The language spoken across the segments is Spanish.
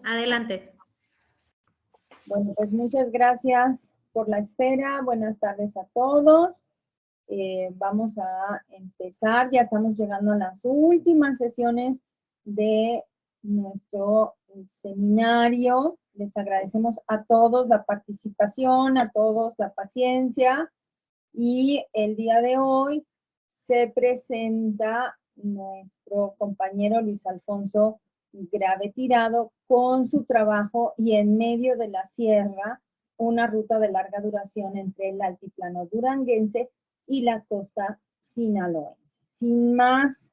Adelante. Bueno, pues muchas gracias por la espera. Buenas tardes a todos. Vamos a empezar. Ya estamos llegando a las últimas sesiones de nuestro seminario. Les agradecemos a todos la participación, a todos la paciencia. Y el día de hoy se presenta nuestro compañero Luis Alfonso Grave Tirado con su trabajo Y en medio de la sierra, una ruta de larga duración entre el altiplano duranguense y la costa sinaloense. Sin más,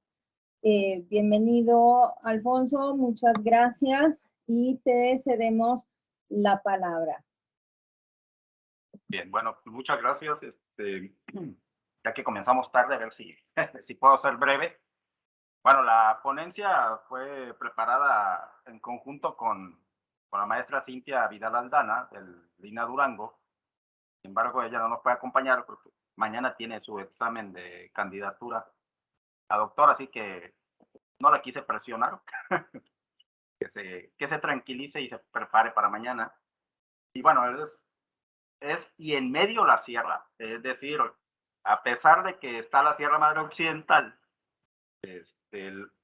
bienvenido Alfonso, muchas gracias y te cedemos la palabra. Bien, bueno, muchas gracias. Ya que comenzamos tarde, a ver si, si puedo ser breve. Bueno, la ponencia fue preparada en conjunto con la maestra Cintia Vidal Aldana, del Lina Durango. Sin embargo, ella no nos puede acompañar porque mañana tiene su examen de candidatura a doctora, así que no la quise presionar. que se tranquilice y se prepare para mañana. Y bueno, es y en medio la sierra, es decir, a pesar de que está la Sierra Madre Occidental,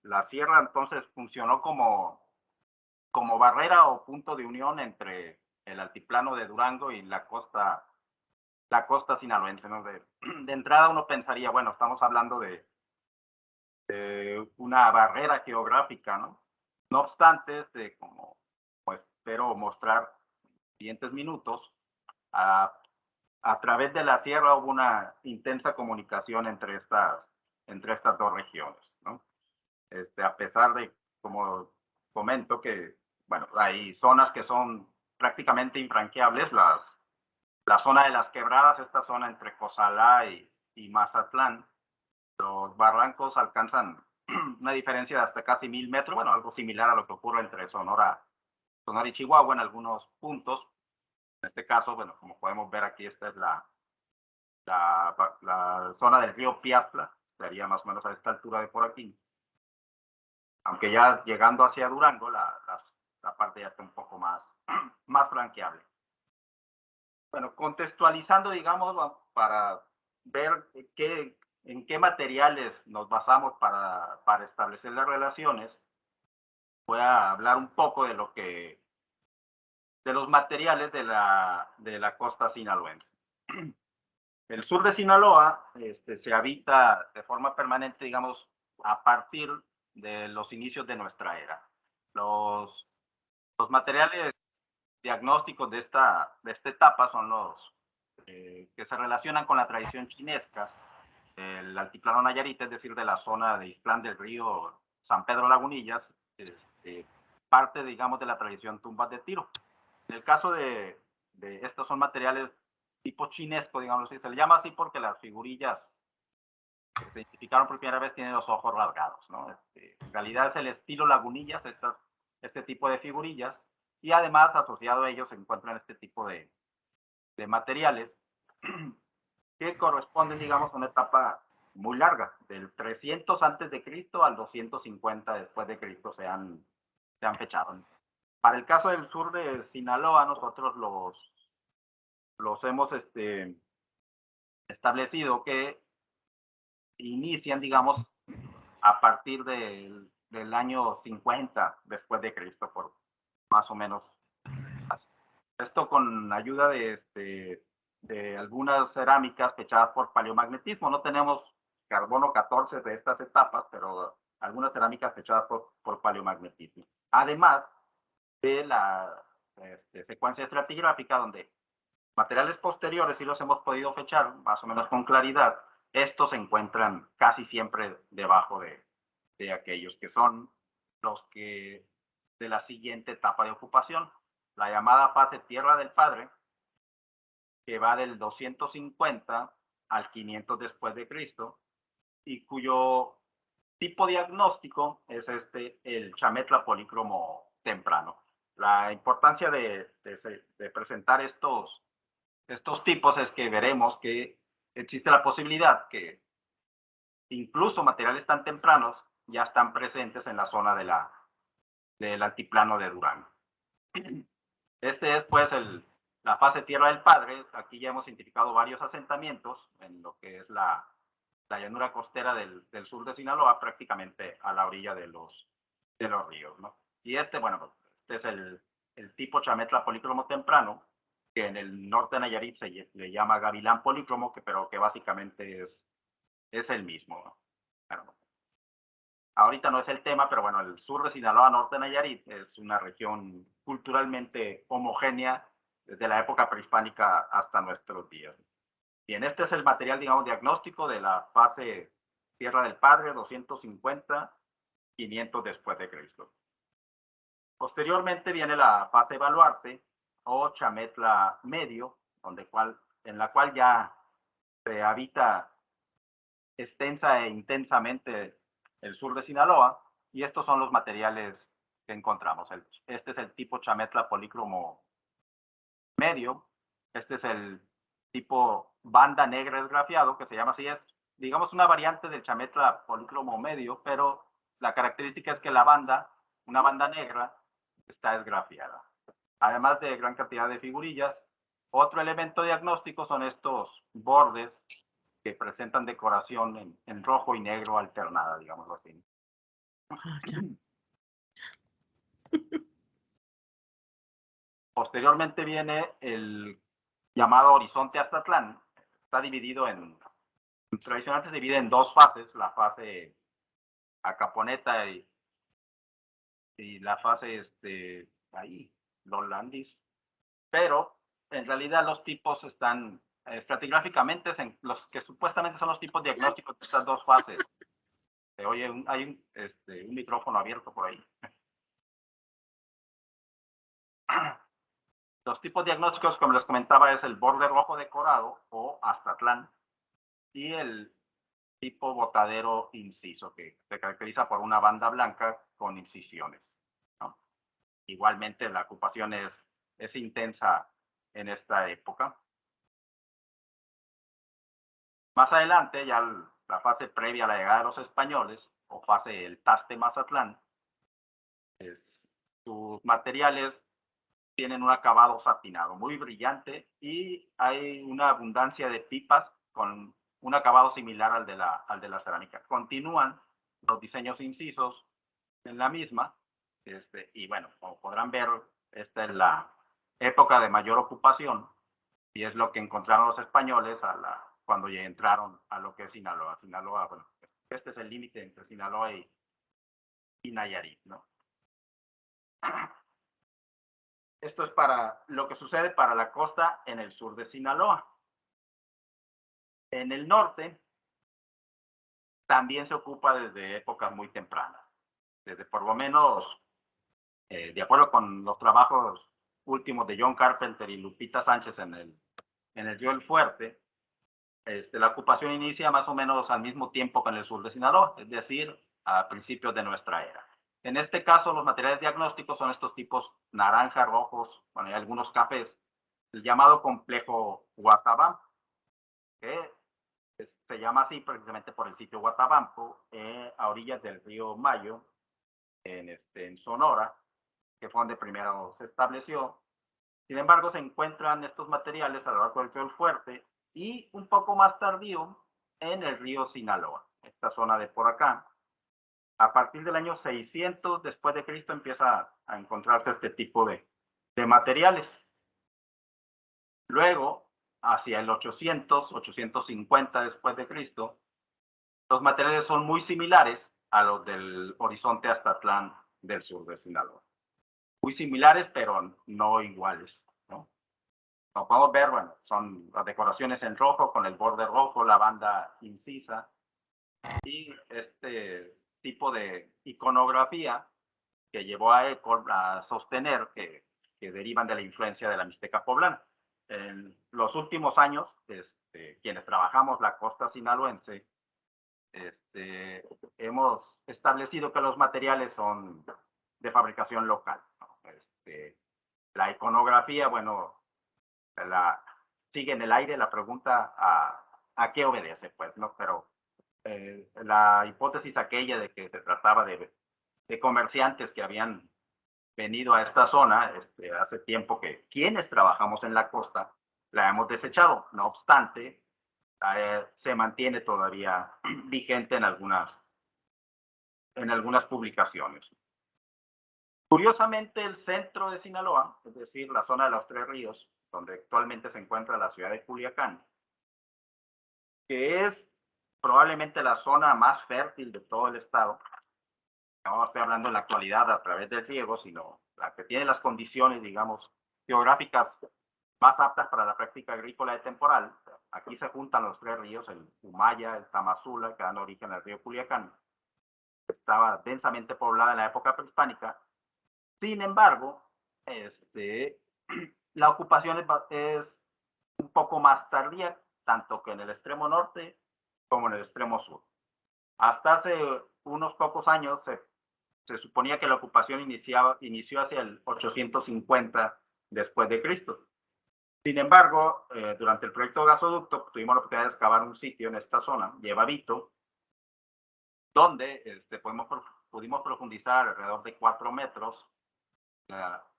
la sierra entonces funcionó como barrera o punto de unión entre el altiplano de Durango y la costa sinaloense, ¿no? De entrada uno pensaría, bueno, estamos hablando de una barrera geográfica, ¿no? No obstante, como espero mostrar en los siguientes minutos, a través de la sierra hubo una intensa comunicación entre estas dos regiones, ¿no? A pesar de, como comento, que, bueno, hay zonas que son prácticamente infranqueables, la zona de las quebradas, esta zona entre Cozalá y Mazatlán, los barrancos alcanzan una diferencia de hasta casi 1000 metros, bueno, algo similar a lo que ocurre entre Sonora y Chihuahua en algunos puntos. En este caso, bueno, como podemos ver aquí, esta es la zona del río Piazla, estaría más o menos a esta altura de por aquí. Aunque ya llegando hacia Durango, la parte ya está un poco más franqueable. Bueno, contextualizando, digamos, para ver en qué materiales nos basamos para establecer las relaciones, voy a hablar un poco de los materiales de la costa sinaloense. El sur de Sinaloa se habita de forma permanente, digamos, a partir de los inicios de nuestra era. Los materiales diagnósticos de esta etapa son los que se relacionan con la tradición chinesca, el altiplano Nayarit, es decir, de la zona de Ixtlán del Río, San Pedro Lagunillas, parte, digamos, de la tradición tumbas de tiro. En el caso de estos son materiales tipo chinesco, digamos, se le llama así porque las figurillas que se identificaron por primera vez tienen los ojos rasgados, ¿no? En realidad es el estilo Lagunillas, este tipo de figurillas, y además asociado a ellos se encuentran este tipo de materiales que corresponden, digamos, a una etapa muy larga, del 300 antes de Cristo al 250 después de Cristo se han fechado. Para el caso del sur de Sinaloa, nosotros los hemos establecido que inician, digamos, a partir del año 50 después de Cristo, por más o menos. Esto con ayuda de algunas cerámicas fechadas por paleomagnetismo. No tenemos carbono 14 de estas etapas, pero algunas cerámicas fechadas por paleomagnetismo. Además de la secuencia estratigráfica, donde materiales posteriores sí los hemos podido fechar más o menos con claridad, estos se encuentran casi siempre debajo de aquellos que son los que de la siguiente etapa de ocupación, la llamada fase Tierra del Padre, que va del 250 al 500 después de Cristo, y cuyo tipo diagnóstico es el chametla polícromo temprano. La importancia de presentar estos tipos es que veremos que existe la posibilidad que incluso materiales tan tempranos ya están presentes en la zona del altiplano de Durango. Este es pues la fase Tierra del Padre. Aquí ya hemos identificado varios asentamientos en lo que es la llanura costera del sur de Sinaloa, prácticamente a la orilla de los ríos, ¿no? Y bueno, este es el tipo chametla polícromo temprano, que en el norte de Nayarit le llama gavilán polícromo, pero que básicamente es el mismo, ¿no? Bueno, ahorita no es el tema, pero bueno, el sur de Sinaloa, norte de Nayarit, es una región culturalmente homogénea desde la época prehispánica hasta nuestros días. Bien, este es el material, digamos, diagnóstico de la fase Tierra del Padre, 250, 500 después de Cristo. Posteriormente viene la fase Baluarte o Chametla Medio, en la cual ya se habita extensa e intensamente el sur de Sinaloa, y estos son los materiales que encontramos. Este es el tipo Chametla polícromo medio, este es el tipo banda negra esgrafiado, que se llama así, es digamos una variante del chametla polícromo medio, pero la característica es que la banda, una banda negra, está esgrafiada. Además de gran cantidad de figurillas, otro elemento diagnóstico son estos bordes que presentan decoración en rojo y negro alternada, digámoslo así. Posteriormente viene el llamado Horizonte Aztatlán. Está dividido tradicionalmente se divide en dos fases, la fase Acaponeta y la fase ahí, Los Landis. Pero en realidad los tipos están estratigráficamente, los que supuestamente son los tipos diagnósticos de estas dos fases. Oye, hay un micrófono abierto por ahí. Los tipos diagnósticos, como les comentaba, es el borde rojo decorado o Aztatlán y el tipo botadero inciso, que se caracteriza por una banda blanca con incisiones, ¿no? Igualmente la ocupación es intensa en esta época. Más adelante, ya la fase previa a la llegada de los españoles, o fase el Taste Mazatlán, sus materiales tienen un acabado satinado muy brillante y hay una abundancia de pipas con un acabado similar al de la cerámica. Continúan los diseños incisos en la misma, y bueno, como podrán ver, esta es la época de mayor ocupación y es lo que encontraron los españoles cuando ya entraron a lo que es Sinaloa. Sinaloa, bueno, este es el límite entre Sinaloa y Nayarit, ¿no? Esto es para lo que sucede para la costa en el sur de Sinaloa. En el norte también se ocupa desde épocas muy tempranas, desde por lo menos, de acuerdo con los trabajos últimos de John Carpenter y Lupita Sánchez en el Río El Fuerte, la ocupación inicia más o menos al mismo tiempo que en el sur de Sinaloa, es decir, a principios de nuestra era. En este caso, los materiales diagnósticos son estos tipos naranja, rojos, bueno, hay algunos cafés, el llamado complejo Guatabampo, que se llama así precisamente por el sitio Guatabampo, a orillas del río Mayo, en Sonora, que fue donde primero se estableció. Sin embargo, se encuentran estos materiales a lo largo del río El Fuerte y un poco más tardío en el río Sinaloa, esta zona de por acá. A partir del año 600 después de Cristo empieza a encontrarse este tipo de materiales. Luego, hacia el 800, 850 después de Cristo, los materiales son muy similares a los del horizonte Aztatlán del sur de Sinaloa. Muy similares, pero no iguales, ¿no? Como podemos ver, bueno, son las decoraciones en rojo con el borde rojo, la banda incisa y este tipo de iconografía que llevó a sostener que derivan de la influencia de la Mixteca poblana. En los últimos años, quienes trabajamos la costa sinaloense, hemos establecido que los materiales son de fabricación local, ¿no? La iconografía, bueno, sigue en el aire la pregunta a qué obedece, pues, ¿no? Pero la hipótesis aquella de que se trataba de comerciantes que habían venido a esta zona, hace tiempo que quienes trabajamos en la costa la hemos desechado. No obstante, se mantiene todavía vigente en algunas publicaciones. Curiosamente, el centro de Sinaloa, es decir, la zona de los Tres Ríos, donde actualmente se encuentra la ciudad de Culiacán, que es probablemente la zona más fértil de todo el estado. No estoy hablando en la actualidad a través del riego, sino la que tiene las condiciones, digamos, geográficas más aptas para la práctica agrícola de temporal. Aquí se juntan los tres ríos, el Umaya, el Tamazula, que dan origen al río Culiacán. Estaba densamente poblada en la época prehispánica. Sin embargo, la ocupación es un poco más tardía, tanto que en el extremo norte como en el extremo sur. Hasta hace unos pocos años se suponía que la ocupación inició hacia el 850 después de Cristo. Sin embargo, durante el proyecto gasoducto tuvimos la oportunidad de excavar un sitio en esta zona, Llevavito, donde pudimos profundizar alrededor de 4 metros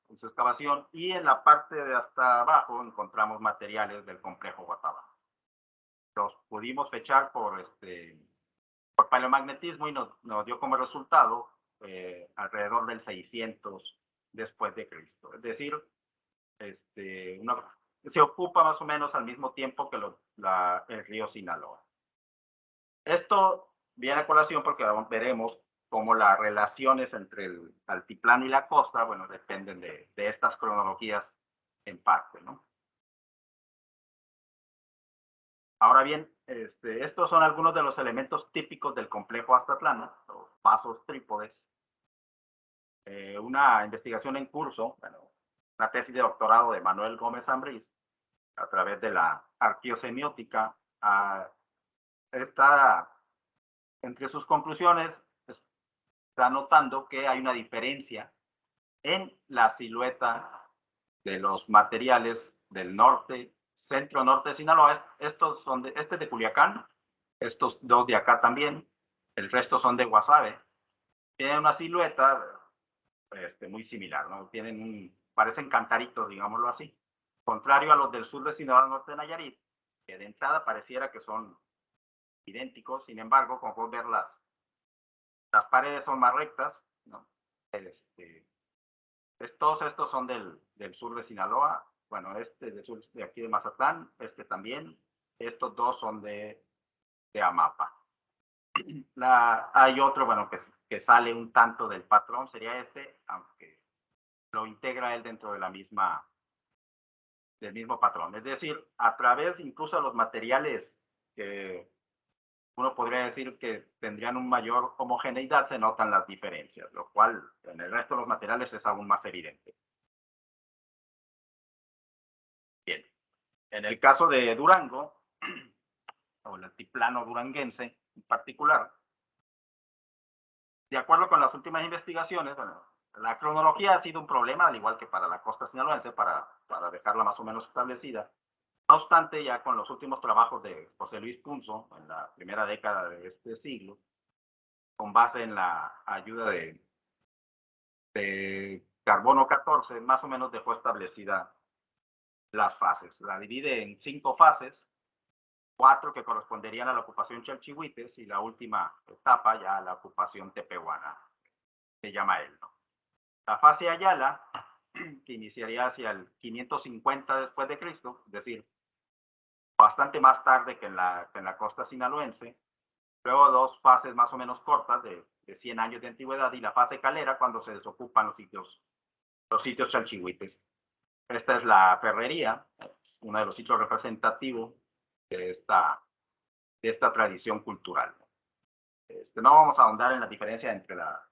en su excavación, y en la parte de hasta abajo encontramos materiales del complejo Guatabá. Los pudimos fechar por paleomagnetismo y nos dio como resultado alrededor del 600 después de Cristo. Es decir, se ocupa más o menos al mismo tiempo que el río Sinaloa. Esto viene a colación porque veremos cómo las relaciones entre el altiplano y la costa, bueno, dependen de estas cronologías en parte, ¿no? Ahora bien, estos son algunos de los elementos típicos del complejo Aztatlán, los vasos trípodes. Una investigación en curso, bueno, una tesis de doctorado de Manuel Gómez Ambriz, a través de la arqueosemiótica, está entre sus conclusiones, está notando que hay una diferencia en la silueta de los materiales del norte, centro-norte de Sinaloa. Estos son este es de Culiacán, estos dos de acá también, el resto son de Guasave. Tienen una silueta muy similar, ¿no? Parecen cantaritos, digámoslo así. Contrario a los del sur de Sinaloa, norte de Nayarit, que de entrada pareciera que son idénticos. Sin embargo, como pueden ver, las paredes son más rectas, ¿no? Todos estos son del sur de Sinaloa. Bueno, del sur de aquí de Mazatlán, también. Estos dos son de Amapa. Hay otro, bueno, que sale un tanto del patrón, sería aunque lo integra él dentro de del mismo patrón. Es decir, a través incluso de los materiales que uno podría decir que tendrían una mayor homogeneidad, se notan las diferencias, lo cual en el resto de los materiales es aún más evidente. Bien, en el caso de Durango, o el altiplano duranguense en particular, de acuerdo con las últimas investigaciones, bueno, la cronología ha sido un problema, al igual que para la costa sinaloense, para dejarla más o menos establecida. No obstante, ya con los últimos trabajos de José Luis Punzo, en la primera década de este siglo, con base en la ayuda de Carbono 14, más o menos dejó establecida las fases. La divide en 5 fases, 4 que corresponderían a la ocupación Chalchihuites y la última etapa ya a la ocupación tepehuana, se llama él, ¿no? La fase Ayala, que iniciaría hacia el 550 después de Cristo, es decir, bastante más tarde que en la costa sinaloense. Luego 2 fases más o menos cortas de 100 años de antigüedad, y la fase Calera, cuando se desocupan los sitios chalchihuites. Esta es la Ferrería, uno de los sitios representativos de esta tradición cultural. No vamos a ahondar en la diferencia entre la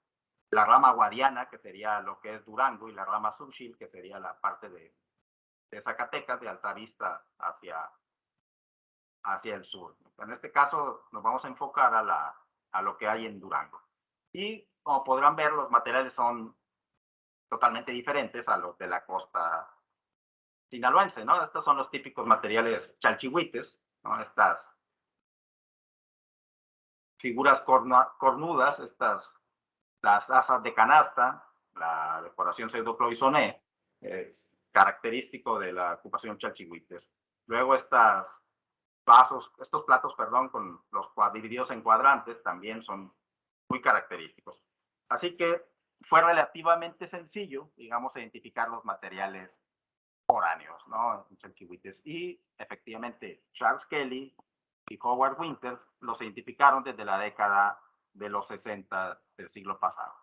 rama guadiana, que sería lo que es Durango, y la rama Sushil, que sería la parte de Zacatecas, de Altavista hacia el sur. En este caso nos vamos a enfocar a lo que hay en Durango. Y como podrán ver, los materiales son totalmente diferentes a los de la costa sinaloense, ¿no? Estos son los típicos materiales chalchihuites, ¿no? Estas figuras cornudas, las asas de canasta, la decoración pseudo-cloisonné, es característico de la ocupación Chalchihuites. Luego estos platos, perdón, con los divididos en cuadrantes también son muy característicos. Así que fue relativamente sencillo, digamos, identificar los materiales foráneos, ¿no? En Chalchihuites. Y efectivamente, Charles Kelly y Howard Winter los identificaron desde la década de los 60 del siglo pasado.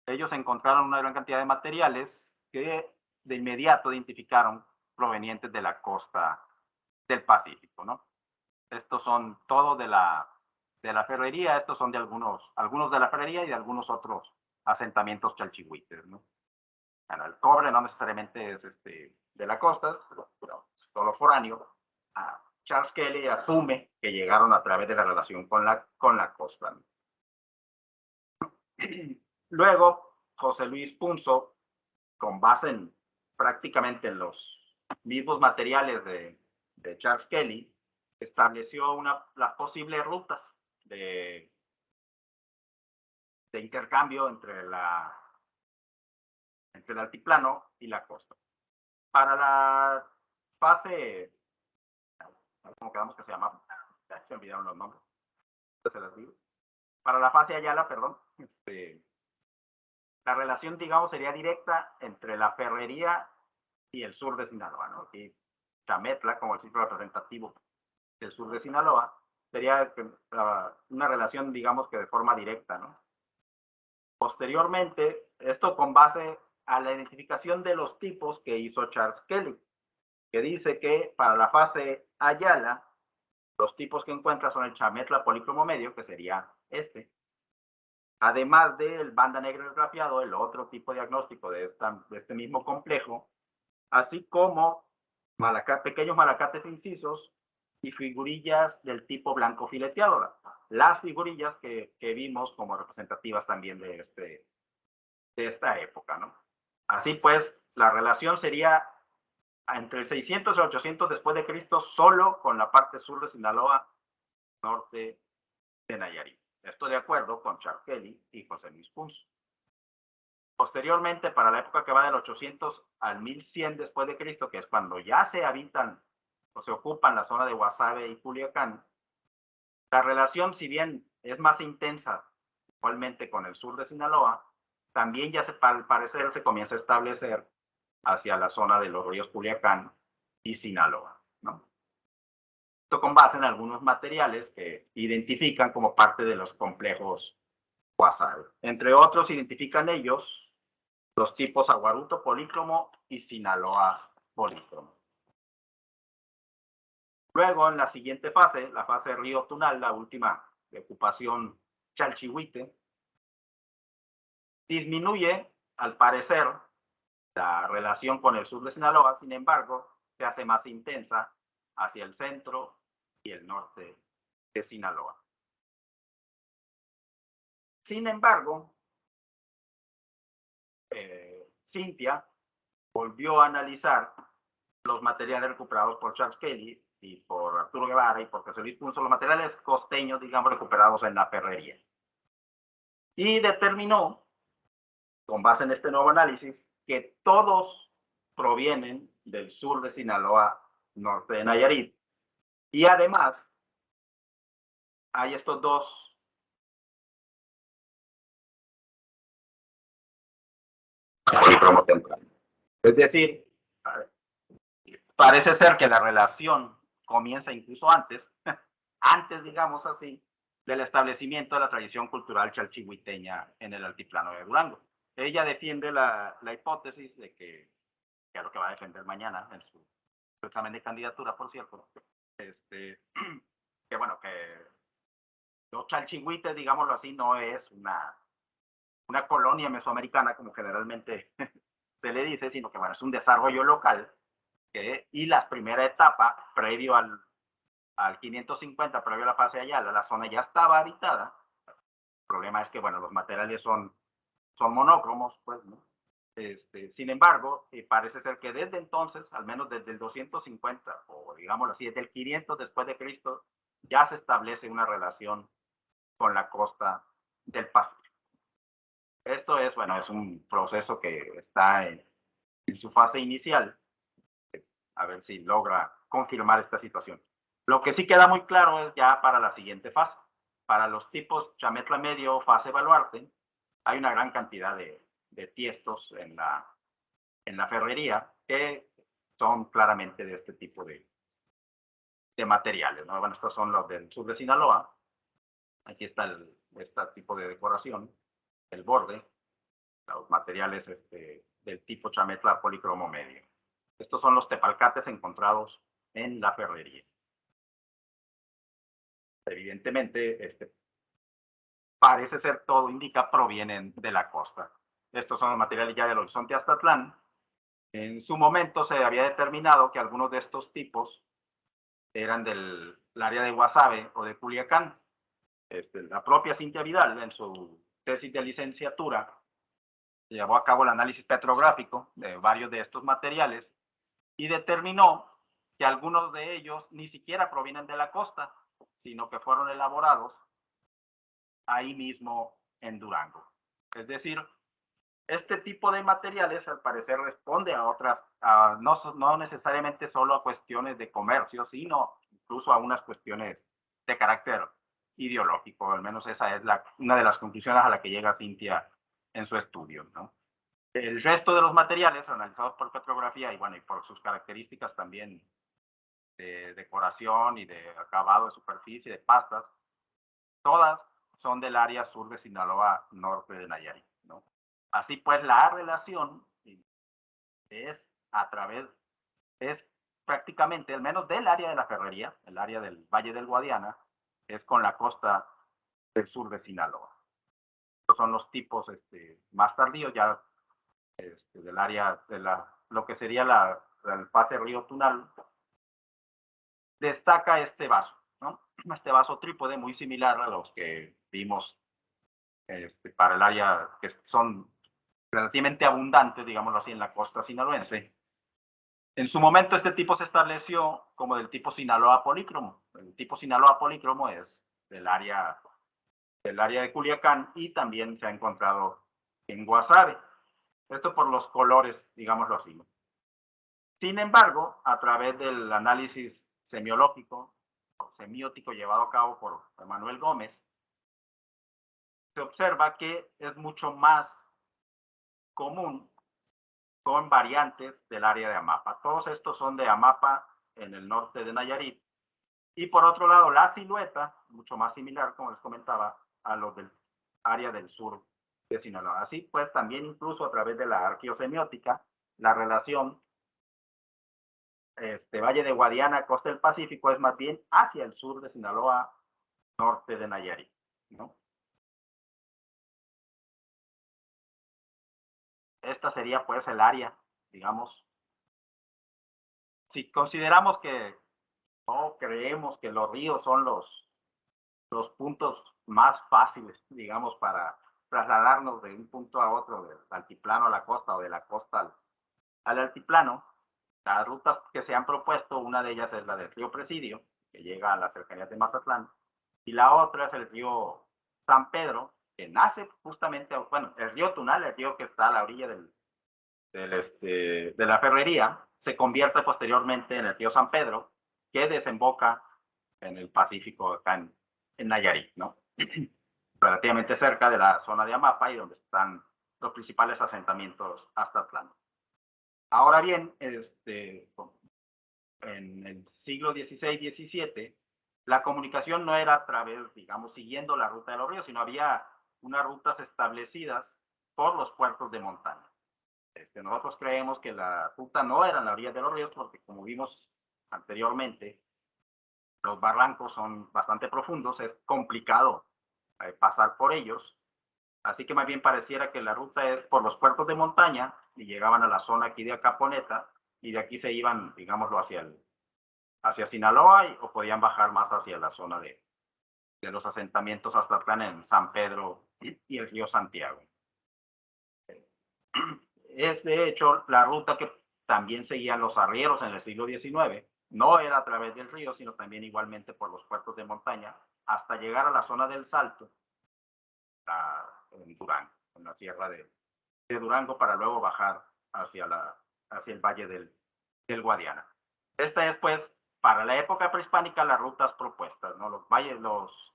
Ellos encontraron una gran cantidad de materiales que de inmediato identificaron provenientes de la costa del Pacífico, ¿no? Estos son todos de la ferrería, estos son de algunos de la ferrería y de algunos otros asentamientos chalchihuites, ¿no? Bueno, el cobre no necesariamente es de la costa, pero solo foráneo. Charles Kelly asume que llegaron a través de la relación con la costa, ¿no? Luego, José Luis Punzo, con base en prácticamente en los mismos materiales de Charles Kelly, estableció las posibles rutas de intercambio entre el altiplano y la costa. Para la fase, ¿cómo quedamos que se llama? Se olvidaron los nombres. Se las digo. Para la fase Ayala, perdón, la relación, digamos, sería directa entre la ferrería y el sur de Sinaloa, ¿no? Aquí Chametla, como el sitio representativo del sur de Sinaloa, sería una relación, digamos, que de forma directa, ¿no? Posteriormente, esto con base a la identificación de los tipos que hizo Charles Kelly, que dice que para la fase Ayala, los tipos que encuentra son el Chametla polícromo medio, que sería además del banda negra esgrafiado, el otro tipo diagnóstico de este mismo complejo, así como pequeños malacates incisos y figurillas del tipo blanco fileteado. Las figurillas que vimos como representativas también de esta época, ¿no? Así pues, la relación sería entre el 600 y 800 después de Cristo, solo con la parte sur de Sinaloa, norte de Nayarit. Esto de acuerdo con Charles Kelly y José Luis Punzo. Posteriormente, para la época que va del 800 al 1100 después de Cristo, que es cuando ya se habitan o se ocupan la zona de Guasave y Culiacán, la relación, si bien es más intensa igualmente con el sur de Sinaloa, también ya al parecer se comienza a establecer hacia la zona de los ríos Culiacán y Sinaloa, ¿no? Esto con base en algunos materiales que identifican como parte de los complejos Guasave. Entre otros, identifican ellos los tipos Aguaruto polícromo y Sinaloa polícromo. Luego, en la siguiente fase, la fase Río Tunal, la última de ocupación Chalchihuite, disminuye, al parecer, la relación con el sur de Sinaloa, sin embargo, se hace más intensa hacia el centro y el norte de Sinaloa. Sin embargo, Cynthia volvió a analizar los materiales recuperados por Charles Kelly y por Arturo Guevara y por José Luis Punzo, los materiales costeños, digamos, recuperados en la ferrería. Y determinó, con base en este nuevo análisis, que todos provienen del sur de Sinaloa, norte de Nayarit. Y además, hay estos dos polícromo temprano. Es decir, parece ser que la relación comienza incluso antes, digamos así, del establecimiento de la tradición cultural chalchihuiteña en el altiplano de Durango. Ella defiende la hipótesis de que es lo que va a defender mañana en su examen de candidatura, por cierto, que bueno, que los chalchihuites, digámoslo así, no es una colonia mesoamericana como generalmente se le dice, sino que bueno, es un desarrollo local y la primera etapa, previo al 550, previo a la fase Ayala, la zona ya estaba habitada. El problema es que, bueno, los materiales son monócromos, pues, ¿no? Sin embargo, parece ser que desde entonces, al menos desde el 250, o digámoslo así, desde el 500 después de Cristo, ya se establece una relación con la costa del Pacífico. Esto es, bueno, es un proceso que está en su fase inicial, a ver si logra confirmar esta situación. Lo que sí queda muy claro es ya para la siguiente fase. Para los tipos Chametla medio o fase baluarte, hay una gran cantidad de tiestos en la ferrería que son claramente de este tipo de materiales, ¿no? Bueno, estos son los del sur de Sinaloa. Aquí está este tipo de decoración, el borde, los materiales del tipo Chametla policromo medio. Estos son los tepalcates encontrados en la ferrería. Evidentemente, parece ser, todo indica, provienen de la costa. Estos son los materiales ya del horizonte Aztatlán. En su momento se había determinado que algunos de estos tipos eran del área de Guasave o de Culiacán. La propia Cintia Vidal, en su tesis de licenciatura, llevó a cabo el análisis petrográfico de varios de estos materiales y determinó que algunos de ellos ni siquiera provienen de la costa, sino que fueron elaborados ahí mismo en Durango. Es decir, este tipo de materiales al parecer responde a otras, no necesariamente solo a cuestiones de comercio, sino incluso a unas cuestiones de carácter ideológico. Al menos esa es una de las conclusiones a la que llega Cintia en su estudio, ¿no? El resto de los materiales analizados por petrografía y, bueno, y por sus características también de decoración y de acabado de superficie, de pastas, todas son del área sur de Sinaloa, norte de Nayarit, ¿no? Así pues, la relación es es prácticamente, al menos del área de la ferrería, el área del Valle del Guadiana, es con la costa del sur de Sinaloa. Estos son los tipos más tardíos, ya del área de lo que sería el pase río Tunal. Destaca este vaso, ¿no? Este vaso trípode muy similar a los que vimos para el área, que son relativamente abundantes, digámoslo así, en la costa sinaloense. En su momento este tipo se estableció como del tipo Sinaloa polícromo. El tipo Sinaloa polícromo es del área de Culiacán y también se ha encontrado en Guasave. Esto por los colores, digámoslo así. Sin embargo, a través del análisis semiológico, semiótico llevado a cabo por Manuel Gómez, se observa que es mucho más común con variantes del área de Amapa. Todos estos son de Amapa en el norte de Nayarit. Y por otro lado, la silueta, mucho más similar, como les comentaba, a los del área del sur de Sinaloa. Así pues, también incluso a través de la arqueosemiótica, la relación Valle de Guadiana, costa del Pacífico, es más bien hacia el sur de Sinaloa, norte de Nayarit, ¿no? Esta sería pues el área, digamos, si consideramos que no creemos que los ríos son los puntos más fáciles, digamos, para trasladarnos de un punto a otro, del altiplano a la costa o de la costa al altiplano. Las rutas que se han propuesto, una de ellas es la del río Presidio, que llega a las cercanías de Mazatlán, y la otra es el río San Pedro, que nace justamente, bueno, el río Tunal, el río que está a la orilla de la ferrería, se convierte posteriormente en el río San Pedro, que desemboca en el Pacífico, acá en Nayarit, ¿no? Relativamente cerca de la zona de Amapa y donde están los principales asentamientos aztlatlanos. Ahora bien, en el siglo XVI-XVII, la comunicación no era a través, digamos, siguiendo la ruta de los ríos, sino había unas rutas establecidas por los puertos de montaña. Nosotros creemos que la ruta no era en la orilla de los ríos porque, como vimos anteriormente, los barrancos son bastante profundos, es complicado pasar por ellos, así que más bien pareciera que la ruta es por los puertos de montaña y llegaban a la zona aquí de Acaponeta y de aquí se iban, digámoslo, hacia Sinaloa o podían bajar más hacia la zona de los asentamientos Aztlatlán en San Pedro y el río Santiago. Es de hecho la ruta que también seguían los arrieros en el siglo XIX. No era a través del río, sino también igualmente por los puertos de montaña, hasta llegar a la zona del Salto, en Durango. en la sierra de Durango para luego bajar hacia el valle del Guadiana. Esta es, pues, para la época prehispánica, las rutas propuestas, ¿no? Los valles, los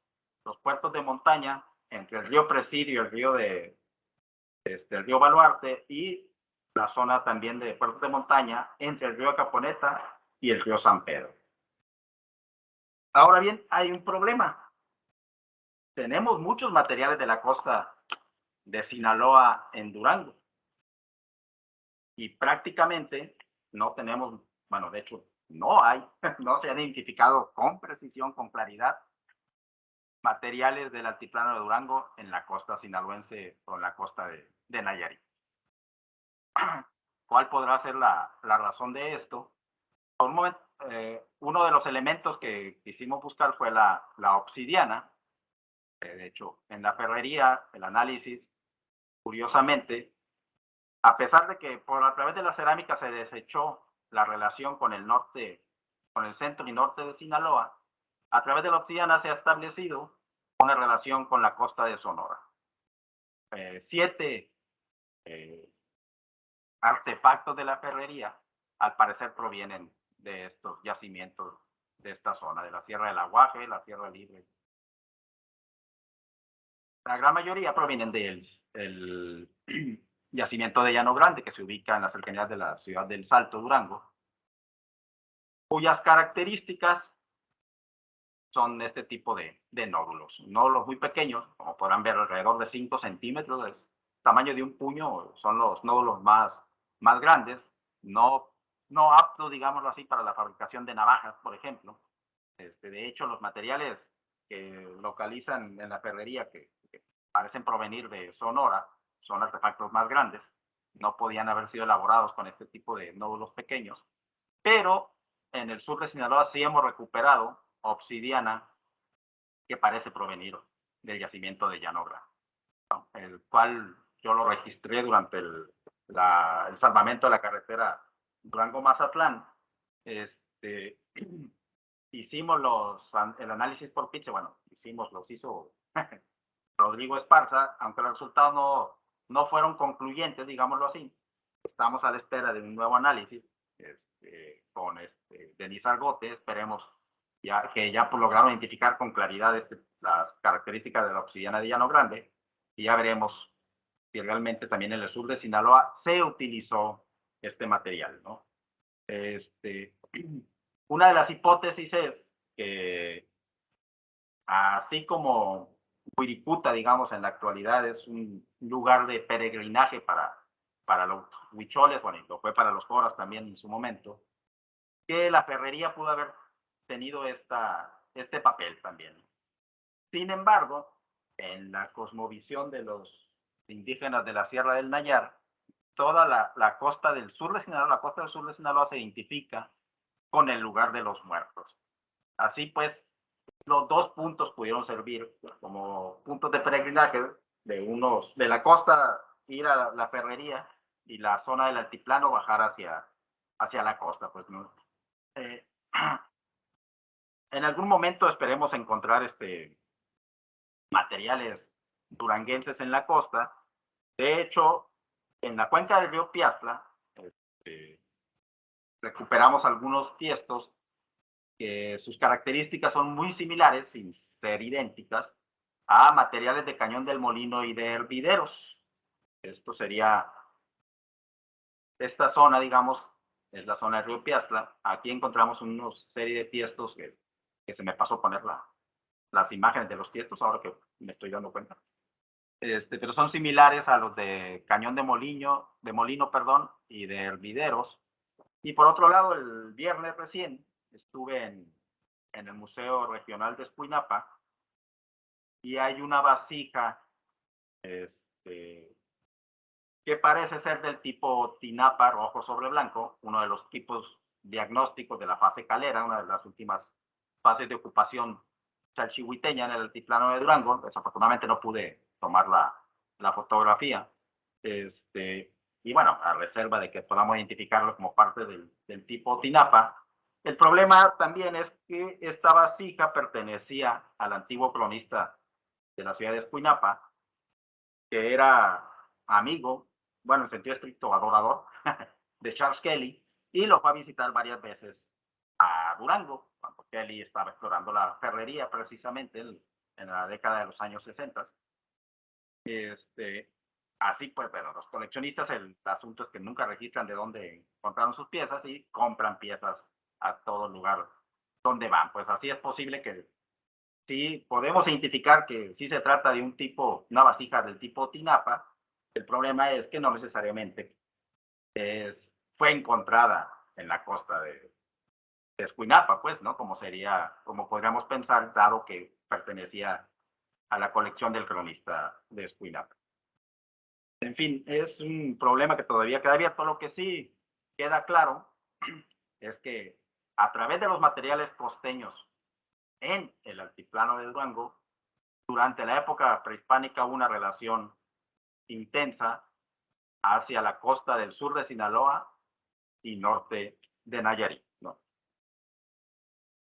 puertos de montaña entre el río Presidio y el río el río Baluarte, y la zona también de puertos de montaña entre el río Caponeta y el río San Pedro. Ahora bien, hay un problema. Tenemos muchos materiales de la costa de Sinaloa en Durango y prácticamente no tenemos, bueno, de hecho no hay, no se han identificado con precisión, con claridad, materiales del altiplano de Durango en la costa sinaloense o en la costa de Nayarit. ¿Cuál podrá ser la razón de esto? Por un momento, uno de los elementos que quisimos buscar fue la obsidiana. De hecho, en la ferrería, el análisis, curiosamente, a pesar de que a través de la cerámica se desechó la relación con el norte, con el centro y norte de Sinaloa, a través de la obsidiana se ha establecido una relación con la costa de Sonora. 7 artefactos de la ferrería, al parecer, provienen de estos yacimientos de esta zona, de la Sierra del Aguaje, la Sierra Libre. La gran mayoría provienen del yacimiento de Llano Grande, que se ubica en las cercanías de la ciudad del Salto, Durango, cuyas características son este tipo de nódulos. Nódulos muy pequeños, como podrán ver, alrededor de 5 centímetros, el tamaño de un puño, son los nódulos más grandes, no aptos, digámoslo así, para la fabricación de navajas, por ejemplo. De hecho, los materiales que localizan en la ferrería, que parecen provenir de Sonora, son artefactos más grandes. No podían haber sido elaborados con este tipo de nódulos pequeños. Pero en el sur de Sinaloa sí hemos recuperado obsidiana que parece provenir del yacimiento de Llano Grande, ¿no? El cual yo lo registré durante el salvamento de la carretera Durango-Mazatlán. Hicimos el análisis por pitch, bueno, los hizo Rodrigo Esparza, aunque los resultados no fueron concluyentes, digámoslo así. Estamos a la espera de un nuevo análisis con Denis Argote. Esperemos que ya lograron identificar con claridad las características de la obsidiana de Llano Grande, y ya veremos si realmente también en el sur de Sinaloa se utilizó este material, ¿no? Una de las hipótesis es que, así como Wirikuta, digamos, en la actualidad es un lugar de peregrinaje para los huicholes, bueno, y lo fue para los joras también en su momento, que la ferrería pudo haber tenido este papel también. Sin embargo, en la cosmovisión de los indígenas de la Sierra del Nayar, toda la costa del sur de Sinaloa, la costa del sur de Sinaloa se identifica con el lugar de los muertos. Así pues, los dos puntos pudieron servir como puntos de peregrinaje de la costa, ir a la ferrería, y la zona del altiplano bajar hacia la costa, pues, ¿no? En algún momento esperemos encontrar materiales duranguenses en la costa. De hecho, en la cuenca del río Piastla, recuperamos algunos tiestos que sus características son muy similares, sin ser idénticas, a materiales de Cañón del Molino y de hervideros. Esto sería esta zona, digamos, es la zona del río Piastla. Aquí encontramos una serie de tiestos que se me pasó poner las imágenes de los tiestos ahora que me estoy dando cuenta. Pero son similares a los de Cañón de Molino, y de hervideros. Y por otro lado, el viernes recién estuve en el Museo Regional de Escuinapa, y hay una vasija que parece ser del tipo tinapa rojo sobre blanco, uno de los tipos diagnósticos de la fase calera, una de las últimas fases de ocupación chalchihuiteña en el altiplano de Durango. Desafortunadamente no pude tomar la fotografía. Y bueno, a reserva de que podamos identificarlo como parte del tipo tinapa. El problema también es que esta vasija pertenecía al antiguo cronista de la ciudad de Escuinapa, que era amigo, bueno, en sentido estricto, adorador de Charles Kelly, y lo fue a visitar varias veces a Durango, cuando Kelly estaba explorando la ferrería precisamente en la década de los años 60. Así pues, pero los coleccionistas, el asunto es que nunca registran de dónde encontraron sus piezas y compran piezas a todo lugar donde van. Pues así es posible que sí podemos identificar que sí se trata de un tipo, una vasija del tipo tinapa. El problema es que no necesariamente fue encontrada en la costa de Escuinapa, pues, ¿no? Como sería, como podríamos pensar, dado que pertenecía a la colección del cronista de Escuinapa. En fin, es un problema que todavía queda abierto. Lo que sí queda claro es que a través de los materiales costeños en el altiplano de Durango, durante la época prehispánica hubo una relación intensa hacia la costa del sur de Sinaloa y norte de Nayarit, ¿no?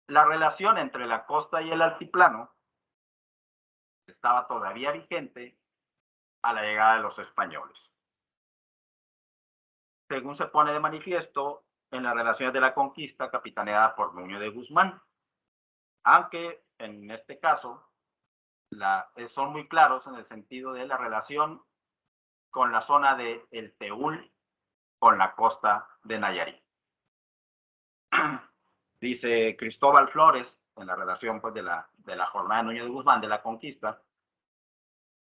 La relación entre la costa y el altiplano estaba todavía vigente a la llegada de los españoles. Según se pone de manifiesto en las relaciones de la conquista capitaneada por Nuño de Guzmán, aunque en este caso son muy claros en el sentido de la relación con la zona de El Teúl con la costa de Nayarit. Dice Cristóbal Flores, en la relación pues, de la jornada de Nuño de Guzmán, de la conquista,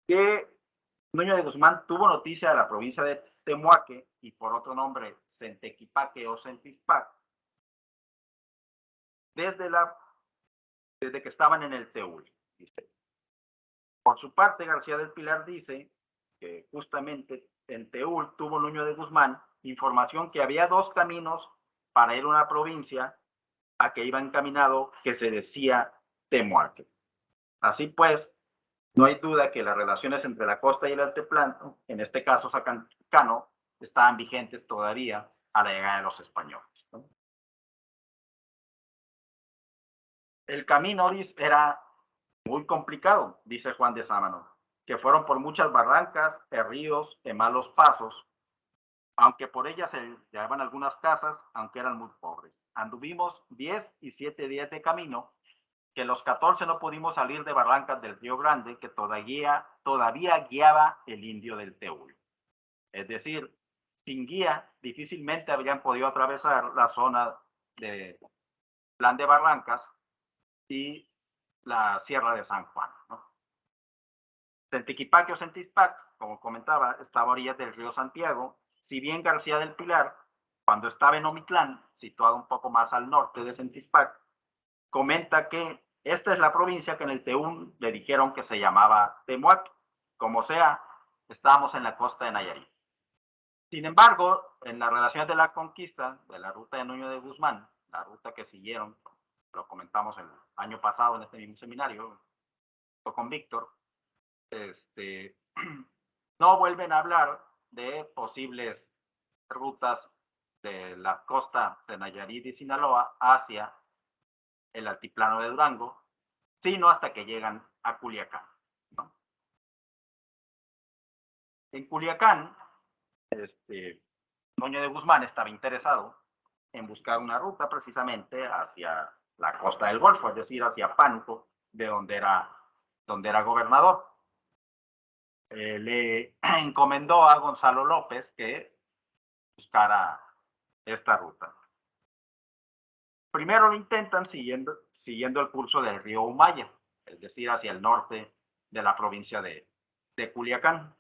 que Nuño de Guzmán tuvo noticia de la provincia de Temuaque y por otro nombre Centequipaque o Centispac desde que estaban en el Teúl. Dice. Por su parte, García del Pilar dice que justamente en Teúl tuvo Nuño de Guzmán información que había dos caminos para ir a una provincia a que iba encaminado que se decía Temuaque. Así pues, no hay duda que las relaciones entre la costa y el altiplano, en este caso Zacacano, estaban vigentes todavía a la llegada de los españoles, ¿no? El camino era muy complicado, dice Juan de Sámano, que fueron por muchas barrancas, ríos, malos pasos, aunque por ellas se llevaban algunas casas, aunque eran muy pobres. Anduvimos 10 y 7 días de camino, que los 14 no pudimos salir de barrancas del Río Grande, que todavía guiaba el indio del Teúl. Es decir, sin guía, difícilmente habrían podido atravesar la zona de Plan de Barrancas y la Sierra de San Juan, ¿no? Centequipaque o Centispac, como comentaba, estaba a orillas del río Santiago. Si bien García del Pilar, cuando estaba en Omitlán, situado un poco más al norte de Centispac, comenta que esta es la provincia que en el Teúl le dijeron que se llamaba Temuac. Como sea, estábamos en la costa de Nayarit. Sin embargo, en las relaciones de la conquista, de la ruta de Nuño de Guzmán, la ruta que siguieron, lo comentamos el año pasado en este mismo seminario con Víctor, no vuelven a hablar de posibles rutas de la costa de Nayarit y Sinaloa hacia el altiplano de Durango, sino hasta que llegan a Culiacán, ¿no? En Culiacán, Nuño de Guzmán estaba interesado en buscar una ruta precisamente hacia la costa del Golfo, es decir, hacia Pánuco, de donde era gobernador. Le encomendó a Gonzalo López que buscara esta ruta. Primero lo intentan siguiendo el curso del río Humaya, es decir, hacia el norte de la provincia de Culiacán,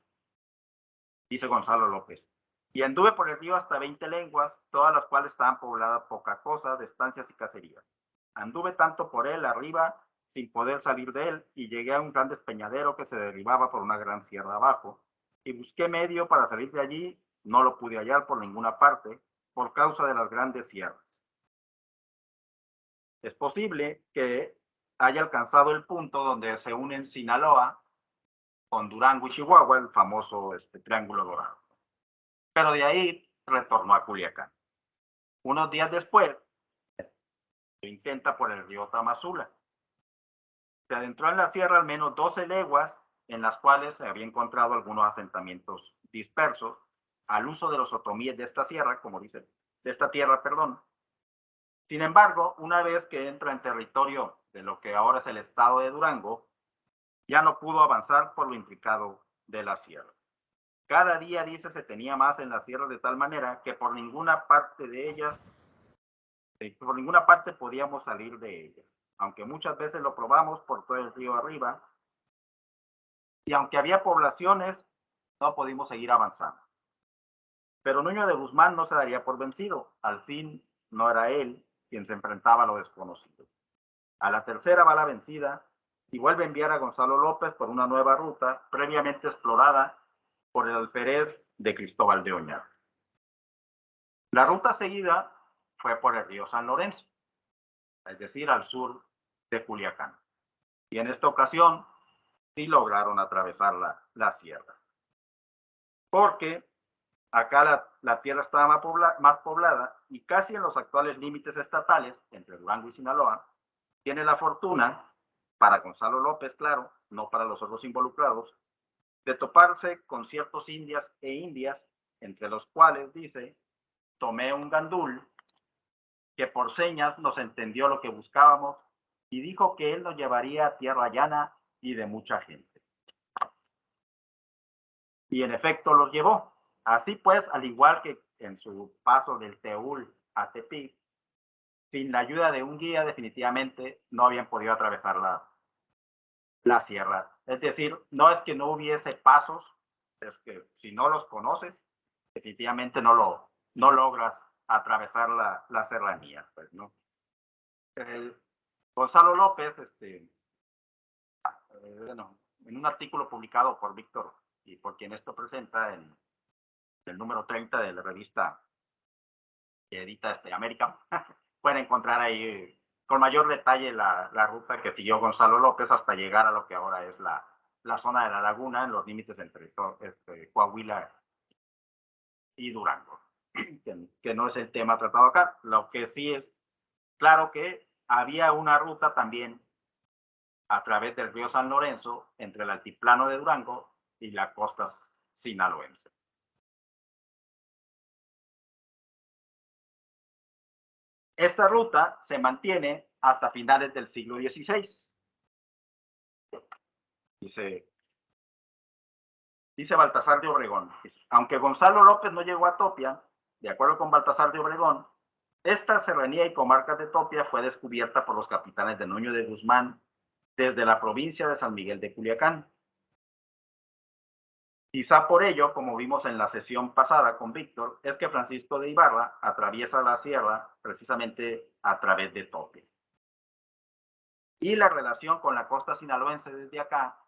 dice Gonzalo López. Y anduve por el río hasta 20 leguas, todas las cuales estaban pobladas poca cosa de estancias y caserías. Anduve tanto por él arriba, sin poder salir de él, y llegué a un gran despeñadero que se derribaba por una gran sierra abajo, y busqué medio para salir de allí, no lo pude hallar por ninguna parte, por causa de las grandes sierras. Es posible que haya alcanzado el punto donde se unen Sinaloa con Durango y Chihuahua, el famoso Triángulo Dorado. Pero de ahí retornó a Culiacán. Unos días después, lo intenta por el río Tamazula. Se adentró en la sierra al menos 12 leguas en las cuales se había encontrado algunos asentamientos dispersos al uso de los otomíes de esta sierra, como dice, de esta tierra, perdón. Sin embargo, una vez que entra en territorio de lo que ahora es el estado de Durango, ya no pudo avanzar por lo intricado de la sierra. Cada día, dice, se tenía más en las sierras de tal manera que por ninguna parte podíamos salir de ellas, aunque muchas veces lo probamos por todo el río arriba, y aunque había poblaciones, no pudimos seguir avanzando. Pero Nuño de Guzmán no se daría por vencido. Al fin, no era él quien se enfrentaba a lo desconocido. A la tercera va la vencida y vuelve a enviar a Gonzalo López por una nueva ruta previamente explorada por el alférez de Cristóbal de Oñar. La ruta seguida fue por el río San Lorenzo, es decir, al sur de Culiacán. Y en esta ocasión sí lograron atravesar la sierra. Porque acá la tierra estaba más poblada y casi en los actuales límites estatales entre Durango y Sinaloa, tiene la fortuna, para Gonzalo López, claro, no para los otros involucrados, de toparse con ciertos indias e indias, entre los cuales, dice, tomé un gandul que por señas nos entendió lo que buscábamos y dijo que él nos llevaría a tierra llana y de mucha gente. Y en efecto los llevó. Así pues, al igual que en su paso del Teúl a Tepic, sin la ayuda de un guía definitivamente no habían podido atravesar la sierra. Es decir, no es que no hubiese pasos, es que si no los conoces, definitivamente no logras atravesar la serranía. Pues, ¿no? Gonzalo López, bueno, en un artículo publicado por Víctor y por quien esto presenta en el número 30 de la revista que edita América, pueden encontrar ahí con mayor detalle la ruta que siguió Gonzalo López hasta llegar a lo que ahora es la zona de la laguna, en los límites entre Coahuila y Durango, que no es el tema tratado acá. Lo que sí es claro que había una ruta también a través del río San Lorenzo entre el altiplano de Durango y la costa sinaloense. Esta ruta se mantiene hasta finales del siglo XVI. Dice Baltasar de Obregón, aunque Gonzalo López no llegó a Topia, de acuerdo con Baltasar de Obregón, esta serranía y comarca de Topia fue descubierta por los capitanes de Nuño de Guzmán desde la provincia de San Miguel de Culiacán. Quizá por ello, como vimos en la sesión pasada con Víctor, es que Francisco de Ibarra atraviesa la sierra precisamente a través de Topia. Y la relación con la costa sinaloense desde acá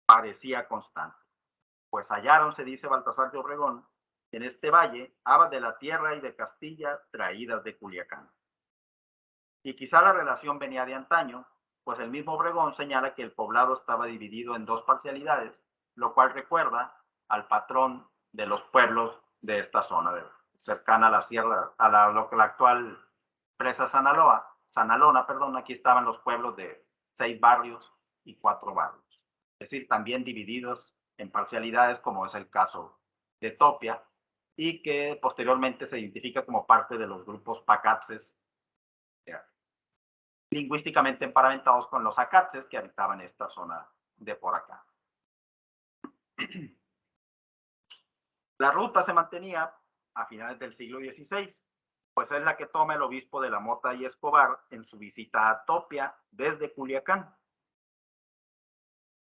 parecía constante. Pues hallaron, se dice Baltasar de Obregón, en este valle, habas de la tierra y de Castilla traídas de Culiacán. Y quizá la relación venía de antaño, pues el mismo Obregón señala que el poblado estaba dividido en dos parcialidades, lo cual recuerda al patrón de los pueblos de esta zona, cercana a la sierra, a la actual presa Sanalona, perdón, aquí estaban los pueblos de 6 barrios y 4 barrios. Es decir, también divididos en parcialidades, como es el caso de Topia, y que posteriormente se identifica como parte de los grupos pacatses, lingüísticamente emparentados con los acatses que habitaban esta zona de por acá. La ruta se mantenía a finales del siglo XVI, pues es la que toma el obispo de La Mota y Escobar en su visita a Topia desde Culiacán,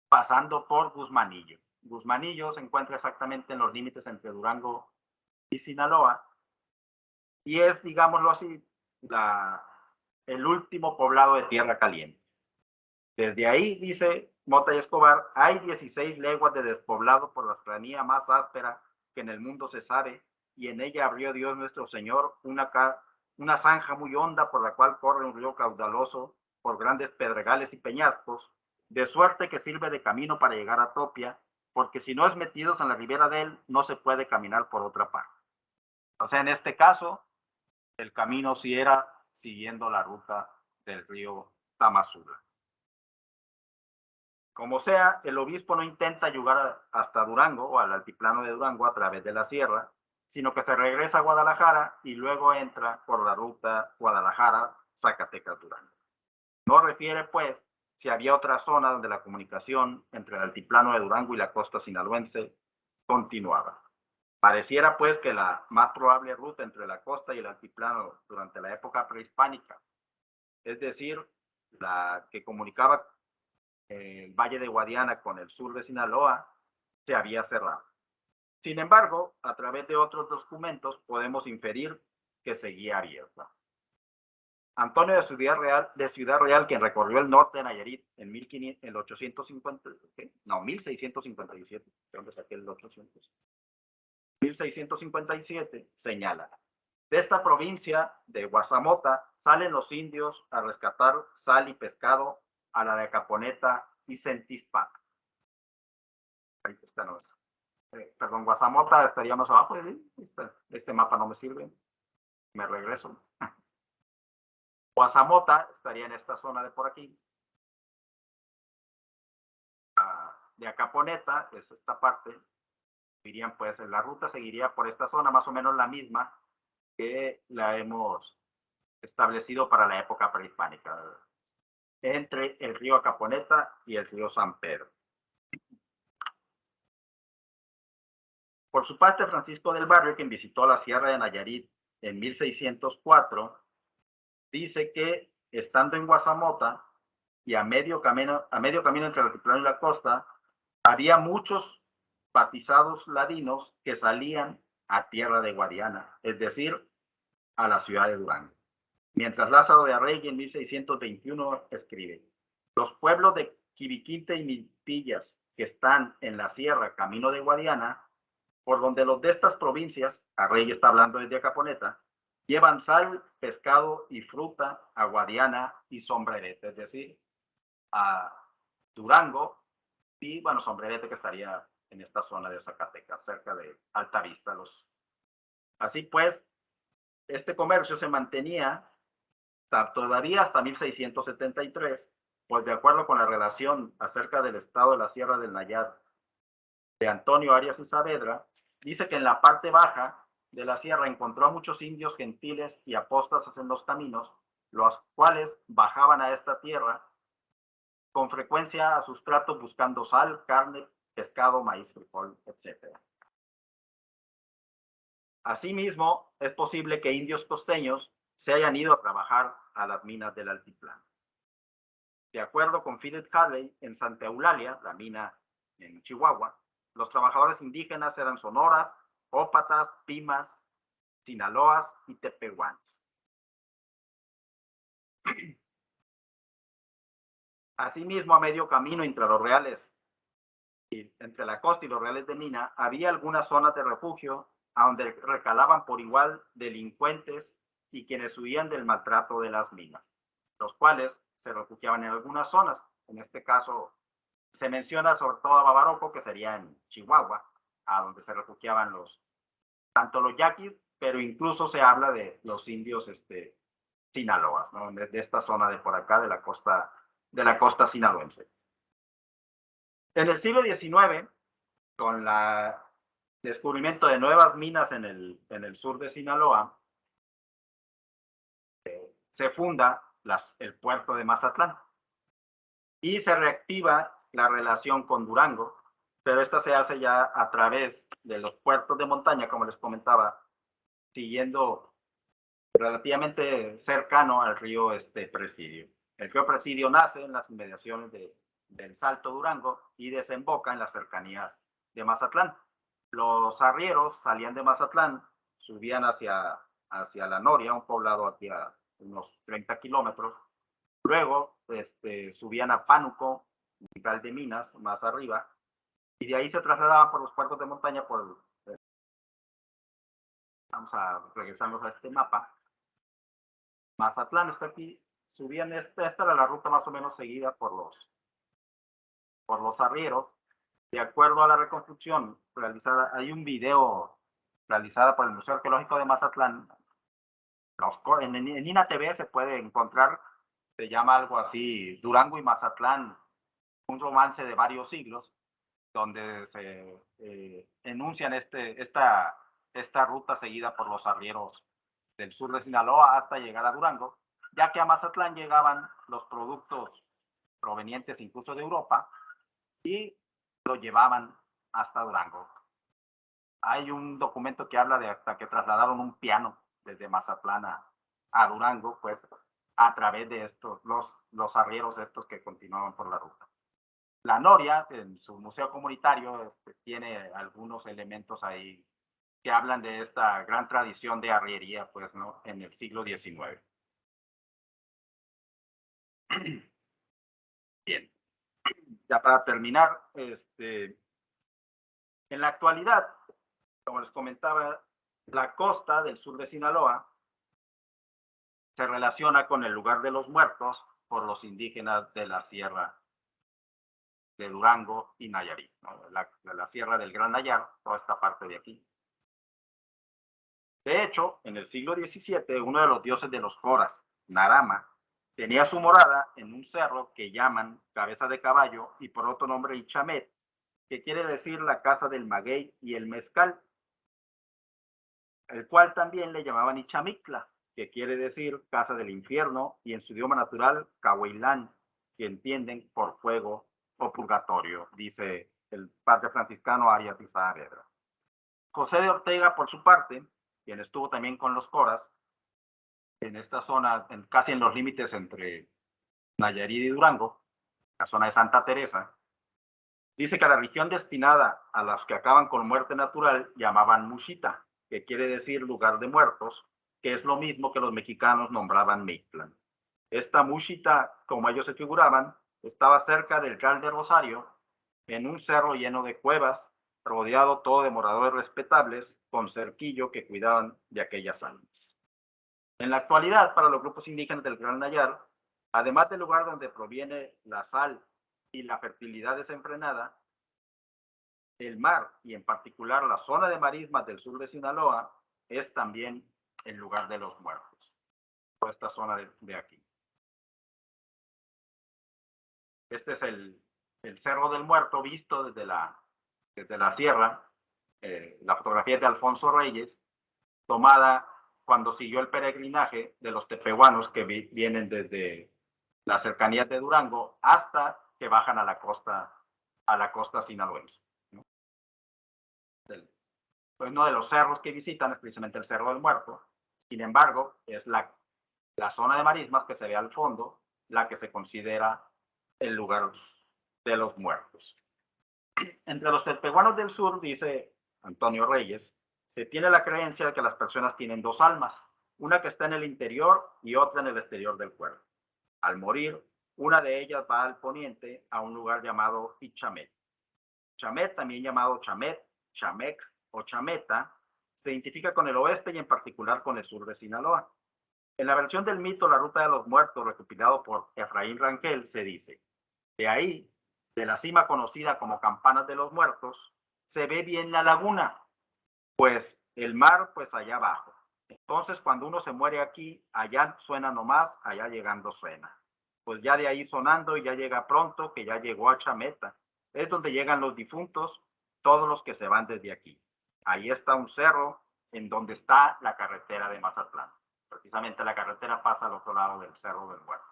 pasando por Guzmanillo. Guzmanillo se encuentra exactamente en los límites entre Durango y Sinaloa y es, digámoslo así, el último poblado de tierra caliente. Desde ahí, dice Mota y Escobar, hay 16 leguas de despoblado por la serranía más áspera que en el mundo se sabe, y en ella abrió Dios nuestro Señor una zanja muy honda por la cual corre un río caudaloso por grandes pedregales y peñascos, de suerte que sirve de camino para llegar a Topia, porque si no es metidos en la ribera de él, no se puede caminar por otra parte. O sea, en este caso, el camino sí era siguiendo la ruta del río Tamazula. Como sea, el obispo no intenta llegar hasta Durango o al altiplano de Durango a través de la sierra, sino que se regresa a Guadalajara y luego entra por la ruta Guadalajara, Zacatecas, Durango. No refiere, pues, si había otra zona donde la comunicación entre el altiplano de Durango y la costa sinaloense continuaba. Pareciera, pues, que la más probable ruta entre la costa y el altiplano durante la época prehispánica, es decir, la que comunicaba el Valle de Guadiana con el sur de Sinaloa, se había cerrado. Sin embargo, a través de otros documentos podemos inferir que seguía abierta. Antonio de Ciudad Real, quien recorrió el norte de Nayarit en 1657, ¿de dónde saqué el 800? 1657, señala: de esta provincia de Guazamota salen los indios a rescatar sal y pescado a la de Caponeta y Centispac. Ahí está, no es. Perdón, Guazamota estaría más abajo. Este mapa no me sirve. Me regreso. Guazamota estaría en esta zona de por aquí. De Acaponeta, es esta parte. Dirían, pues, la ruta seguiría por esta zona, más o menos la misma que la hemos establecido para la época prehispánica, entre el río Acaponeta y el río San Pedro. Por su parte, Francisco del Barrio, quien visitó la Sierra de Nayarit en 1604, dice que estando en Guazamota y a medio camino entre el altiplano y la costa, había muchos batizados ladinos que salían a tierra de Guadiana, es decir, a la ciudad de Durango. Mientras Lázaro de Arregui en 1621 escribe: los pueblos de Quibiquinte y Milpillas que están en la sierra camino de Guadiana, por donde los de estas provincias, Arregui está hablando desde Acaponeta, llevan sal, pescado y fruta a Guadiana y Sombrerete, es decir, a Durango y, bueno, Sombrerete, que estaría en esta zona de Zacatecas, cerca de Altavista. Así pues, este comercio se mantenía todavía hasta 1673, pues de acuerdo con la relación acerca del estado de la Sierra del Nayar de Antonio Arias y Saavedra, dice que en la parte baja de la sierra encontró a muchos indios gentiles y apóstatas en los caminos, los cuales bajaban a esta tierra con frecuencia a sustrato buscando sal, carne, pescado, maíz, frijol, etc. Asimismo, es posible que indios costeños se hayan ido a trabajar a las minas del altiplano. De acuerdo con Philip Hadley, en Santa Eulalia, la mina en Chihuahua, los trabajadores indígenas eran sonoras, ópatas, pimas, sinaloas y tepehuanes. Asimismo, a medio camino entre los reales, entre la costa y los reales de mina, había algunas zonas de refugio a donde recalaban por igual delincuentes y quienes huían del maltrato de las minas, los cuales se refugiaban en algunas zonas. En este caso, se menciona sobre todo a Babaroco, que sería en Chihuahua, a donde se refugiaban tanto los yaquis, pero incluso se habla de los indios sinaloas, ¿no? De esta zona de por acá, de la costa sinaloense. En el siglo XIX, con el descubrimiento de nuevas minas en el sur de Sinaloa, se funda el puerto de Mazatlán y se reactiva la relación con Durango, pero esta se hace ya a través de los puertos de montaña, como les comentaba, siguiendo relativamente cercano al río Presidio. El río Presidio nace en las inmediaciones del Salto Durango y desemboca en las cercanías de Mazatlán. Los arrieros salían de Mazatlán, subían hacia La Noria, un poblado aquí a unos 30 kilómetros. Luego subían a Pánuco, Umbral de Minas, más arriba, y de ahí se trasladaban por los puertos de montaña. Vamos a regresarnos a este mapa. Mazatlán está aquí, subían, esta era la ruta más o menos seguida por los arrieros. De acuerdo a la reconstrucción realizada, hay un video realizada por el Museo Arqueológico de Mazatlán. En INA TV se puede encontrar, se llama algo así, Durango y Mazatlán, un romance de varios siglos, donde se enuncian esta ruta seguida por los arrieros del sur de Sinaloa hasta llegar a Durango, ya que a Mazatlán llegaban los productos provenientes incluso de Europa y lo llevaban hasta Durango. Hay un documento que habla de hasta que trasladaron un piano desde Mazatlán a Durango, pues a través de estos, los arrieros estos que continuaban por la ruta. La Noria, en su museo comunitario, tiene algunos elementos ahí que hablan de esta gran tradición de arriería, pues, ¿no? En el siglo XIX. Bien, ya para terminar, en la actualidad, como les comentaba, la costa del sur de Sinaloa se relaciona con el lugar de los muertos por los indígenas de la sierra de Durango y Nayarit, ¿no? la sierra del Gran Nayar, toda esta parte de aquí. De hecho, en el siglo XVII, uno de los dioses de los Joras, Narama, tenía su morada en un cerro que llaman Cabeza de Caballo y por otro nombre Ichamet, que quiere decir la casa del maguey y el mezcal, el cual también le llamaban Ichamictla, que quiere decir casa del infierno, y en su idioma natural, Cahuaylán, que entienden por fuego o purgatorio, dice el padre franciscano Arias de Saavedra. José de Ortega, por su parte, quien estuvo también con los Coras, en esta zona, casi en los límites entre Nayarit y Durango, la zona de Santa Teresa, dice que la región destinada a los que acaban con muerte natural llamaban Muxita, que quiere decir lugar de muertos, que es lo mismo que los mexicanos nombraban Mictlán. Esta Muxita, como ellos se figuraban, estaba cerca del Cal de Rosario, en un cerro lleno de cuevas, rodeado todo de moradores respetables, con cerquillo que cuidaban de aquellas almas. En la actualidad, para los grupos indígenas del Gran Nayar, además del lugar donde proviene la sal y la fertilidad desenfrenada, el mar y en particular la zona de marismas del sur de Sinaloa es también el lugar de los muertos. Toda esta zona de aquí. Este es el Cerro del Muerto visto desde la sierra. La fotografía es de Alfonso Reyes, tomada cuando siguió el peregrinaje de los tepehuanos que vienen desde las cercanías de Durango hasta que bajan a la costa sinaloense, ¿no? Uno de los cerros que visitan es precisamente el Cerro del Muerto. Sin embargo, es la zona de marismas que se ve al fondo la que se considera el lugar de los muertos. Entre los tepehuanos del sur, dice Antonio Reyes, se tiene la creencia de que las personas tienen dos almas, una que está en el interior y otra en el exterior del cuerpo. Al morir, una de ellas va al poniente a un lugar llamado Ichamet. Chamet, también llamado Chamet, Chamec o Chameta, se identifica con el oeste y en particular con el sur de Sinaloa. En la versión del mito La Ruta de los Muertos, recopilado por Efraín Rangel, se dice: de ahí, de la cima conocida como Campanas de los Muertos, se ve bien la laguna, pues el mar pues allá abajo. Entonces cuando uno se muere aquí, allá suena nomás, allá llegando suena. Pues ya de ahí sonando y ya llega pronto, que ya llegó a Chameta. Es donde llegan los difuntos, todos los que se van desde aquí. Ahí está un cerro en donde está la carretera de Mazatlán. Precisamente la carretera pasa al otro lado del Cerro del Muerto.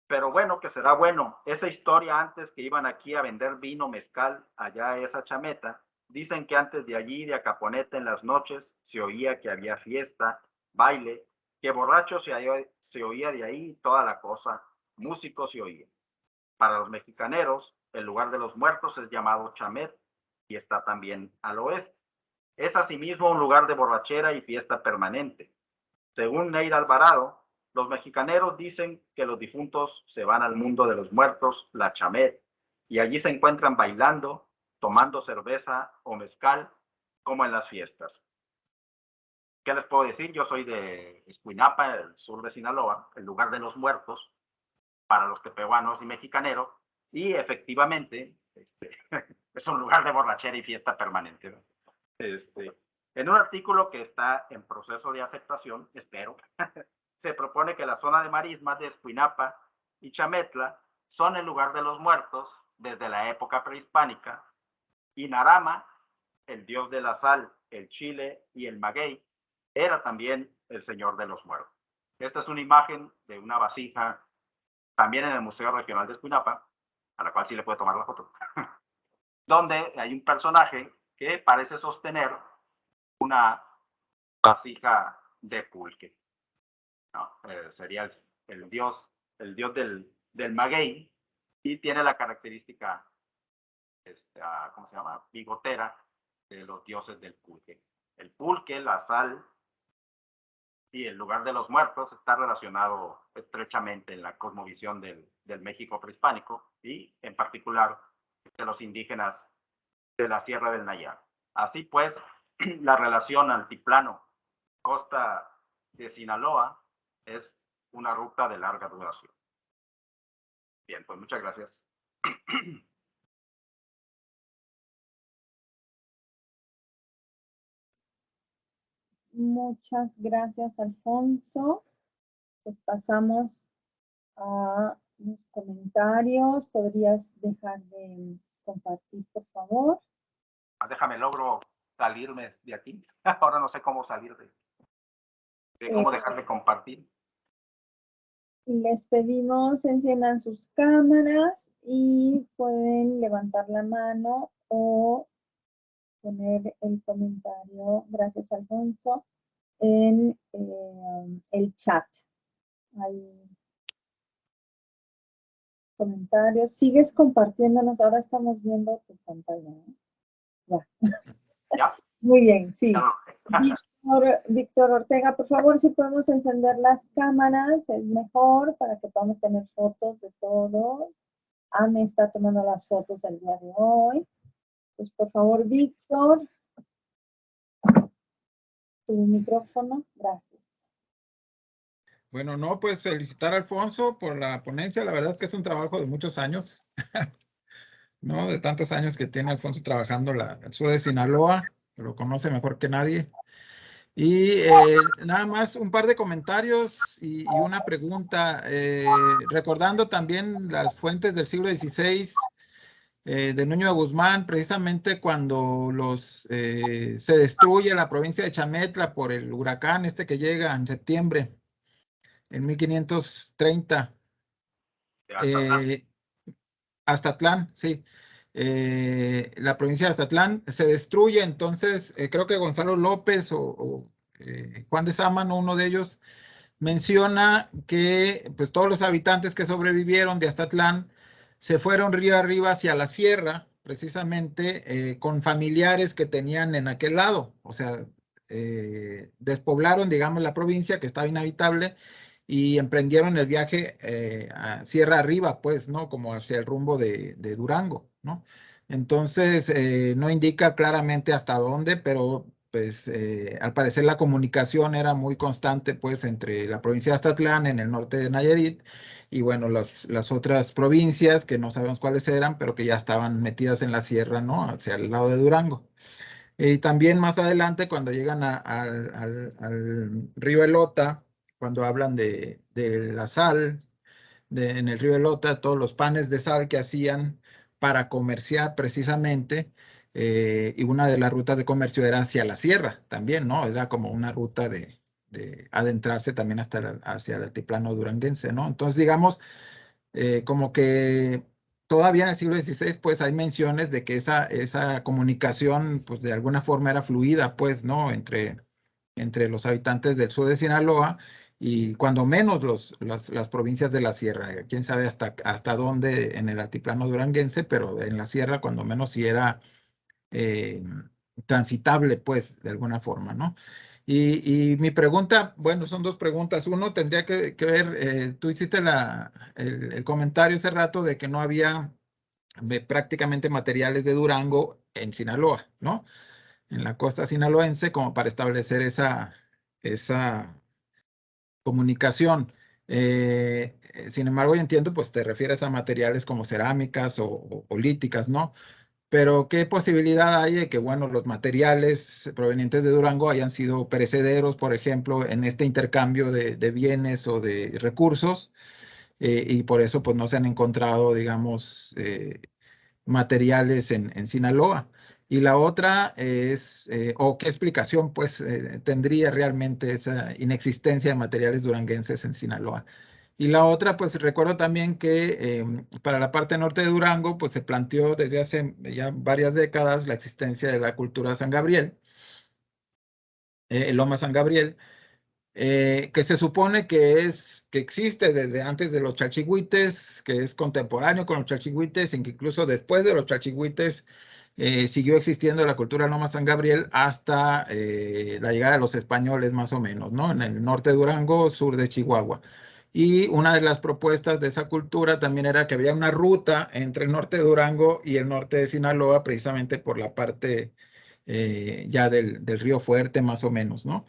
Pero bueno, que será bueno. Esa historia antes que iban aquí a vender vino, mezcal, allá a esa Chameta, dicen que antes de allí, de Acaponeta, en las noches, se oía que había fiesta, baile, que borracho se oía de ahí toda la cosa, músicos se oían. Para los mexicaneros, el lugar de los muertos es llamado Chamet y está también al oeste. Es asimismo un lugar de borrachera y fiesta permanente. Según Neira Alvarado, los mexicaneros dicen que los difuntos se van al mundo de los muertos, la Chamet, y allí se encuentran bailando, tomando cerveza o mezcal, como en las fiestas. ¿Qué les puedo decir? Yo soy de Escuinapa, el sur de Sinaloa, el lugar de los muertos, para los tepehuanos y mexicaneros, y efectivamente es un lugar de borrachera y fiesta permanente, ¿no? En un artículo que está en proceso de aceptación, espero, se propone que la zona de marismas de Escuinapa y Chametla son el lugar de los muertos desde la época prehispánica, y Narama, el dios de la sal, el chile y el maguey, era también el señor de los muertos. Esta es una imagen de una vasija también en el Museo Regional de Escuinapa, a la cual sí le puede tomar la foto, donde hay un personaje que parece sostener una vasija de pulque. No, sería el dios del maguey, y tiene la característica, ¿cómo se llama? Bigotera de los dioses del pulque. El pulque, la sal y el lugar de los muertos está relacionado estrechamente en la cosmovisión del México prehispánico y en particular de los indígenas de la Sierra del Nayar. Así pues, la relación altiplano costa de Sinaloa es una ruta de larga duración. Bien, pues muchas gracias. Muchas gracias, Alfonso. Pues pasamos a los comentarios. ¿Podrías dejar de compartir, por favor? Déjame, logro salirme de aquí. Ahora no sé cómo salir de cómo dejar de compartir. Les pedimos enciendan sus cámaras y pueden levantar la mano o poner el comentario, gracias Alfonso, en el chat. Hay comentarios. Sigues compartiéndonos. Ahora estamos viendo tu pantalla, ¿no? Ya. ¿Ya? Muy bien, sí. Ya. Víctor Ortega, por favor, si podemos encender las cámaras, es mejor para que podamos tener fotos de todos. Me está tomando las fotos el día de hoy. Pues por favor, Víctor, tu micrófono. Gracias. Bueno, no, pues felicitar a Alfonso por la ponencia. La verdad es que es un trabajo de muchos años, ¿no? De tantos años que tiene Alfonso trabajando el sur de Sinaloa, lo conoce mejor que nadie. Y nada más un par de comentarios y una pregunta, recordando también las fuentes del siglo XVI de Nuño de Guzmán, precisamente cuando se destruye la provincia de Chametla por el huracán que llega en septiembre, en 1530. Aztatlán, sí. La provincia de Aztatlán se destruye, entonces creo que Gonzalo López o Juan de Sámano, uno de ellos, menciona que pues todos los habitantes que sobrevivieron de Aztatlán se fueron río arriba hacia la sierra, precisamente con familiares que tenían en aquel lado, o sea, despoblaron, digamos, la provincia que estaba inhabitable y emprendieron el viaje a sierra arriba, pues, ¿no? Como hacia el rumbo de Durango, ¿no? Entonces, no indica claramente hasta dónde, pero pues al parecer la comunicación era muy constante, pues, entre la provincia de Aztatlán en el norte de Nayarit y, bueno, las otras provincias que no sabemos cuáles eran, pero que ya estaban metidas en la sierra, ¿no? Hacia el lado de Durango. Y también más adelante, cuando llegan al río Elota, cuando hablan de la sal, en el río Elota, todos los panes de sal que hacían para comerciar precisamente, y una de las rutas de comercio era hacia la sierra también, ¿no? Era como una ruta de adentrarse también hacia el altiplano duranguense, ¿no? Entonces, digamos, como que todavía en el siglo XVI, pues hay menciones de que esa comunicación, pues de alguna forma era fluida, pues, ¿no? Entre los habitantes del sur de Sinaloa y cuando menos las provincias de la sierra. Quién sabe hasta dónde en el altiplano duranguense, pero en la sierra cuando menos sí era transitable, pues, de alguna forma, ¿no? Y mi pregunta, bueno, son dos preguntas. Uno, tendría que ver, tú hiciste el comentario hace rato de que no había prácticamente materiales de Durango en Sinaloa, ¿no? En la costa sinaloense, como para establecer esa comunicación. Sin embargo, yo entiendo, pues te refieres a materiales como cerámicas o líticas, ¿no? Pero ¿qué posibilidad hay de que, bueno, los materiales provenientes de Durango hayan sido perecederos, por ejemplo, en este intercambio de bienes o de recursos, y por eso pues no se han encontrado, digamos, materiales en Sinaloa? Y la otra es, o qué explicación pues tendría realmente esa inexistencia de materiales duranguenses en Sinaloa. Y la otra, pues recuerdo también que para la parte norte de Durango, pues se planteó desde hace ya varias décadas la existencia de la cultura San Gabriel, Loma San Gabriel, que se supone que existe desde antes de los chalchihuites, que es contemporáneo con los chalchihuites, y que incluso después de los chalchihuites siguió existiendo la cultura Loma San Gabriel hasta la llegada de los españoles, más o menos, ¿no? En el norte de Durango, sur de Chihuahua. Y una de las propuestas de esa cultura también era que había una ruta entre el norte de Durango y el norte de Sinaloa, precisamente por la parte ya del Río Fuerte, más o menos, ¿no?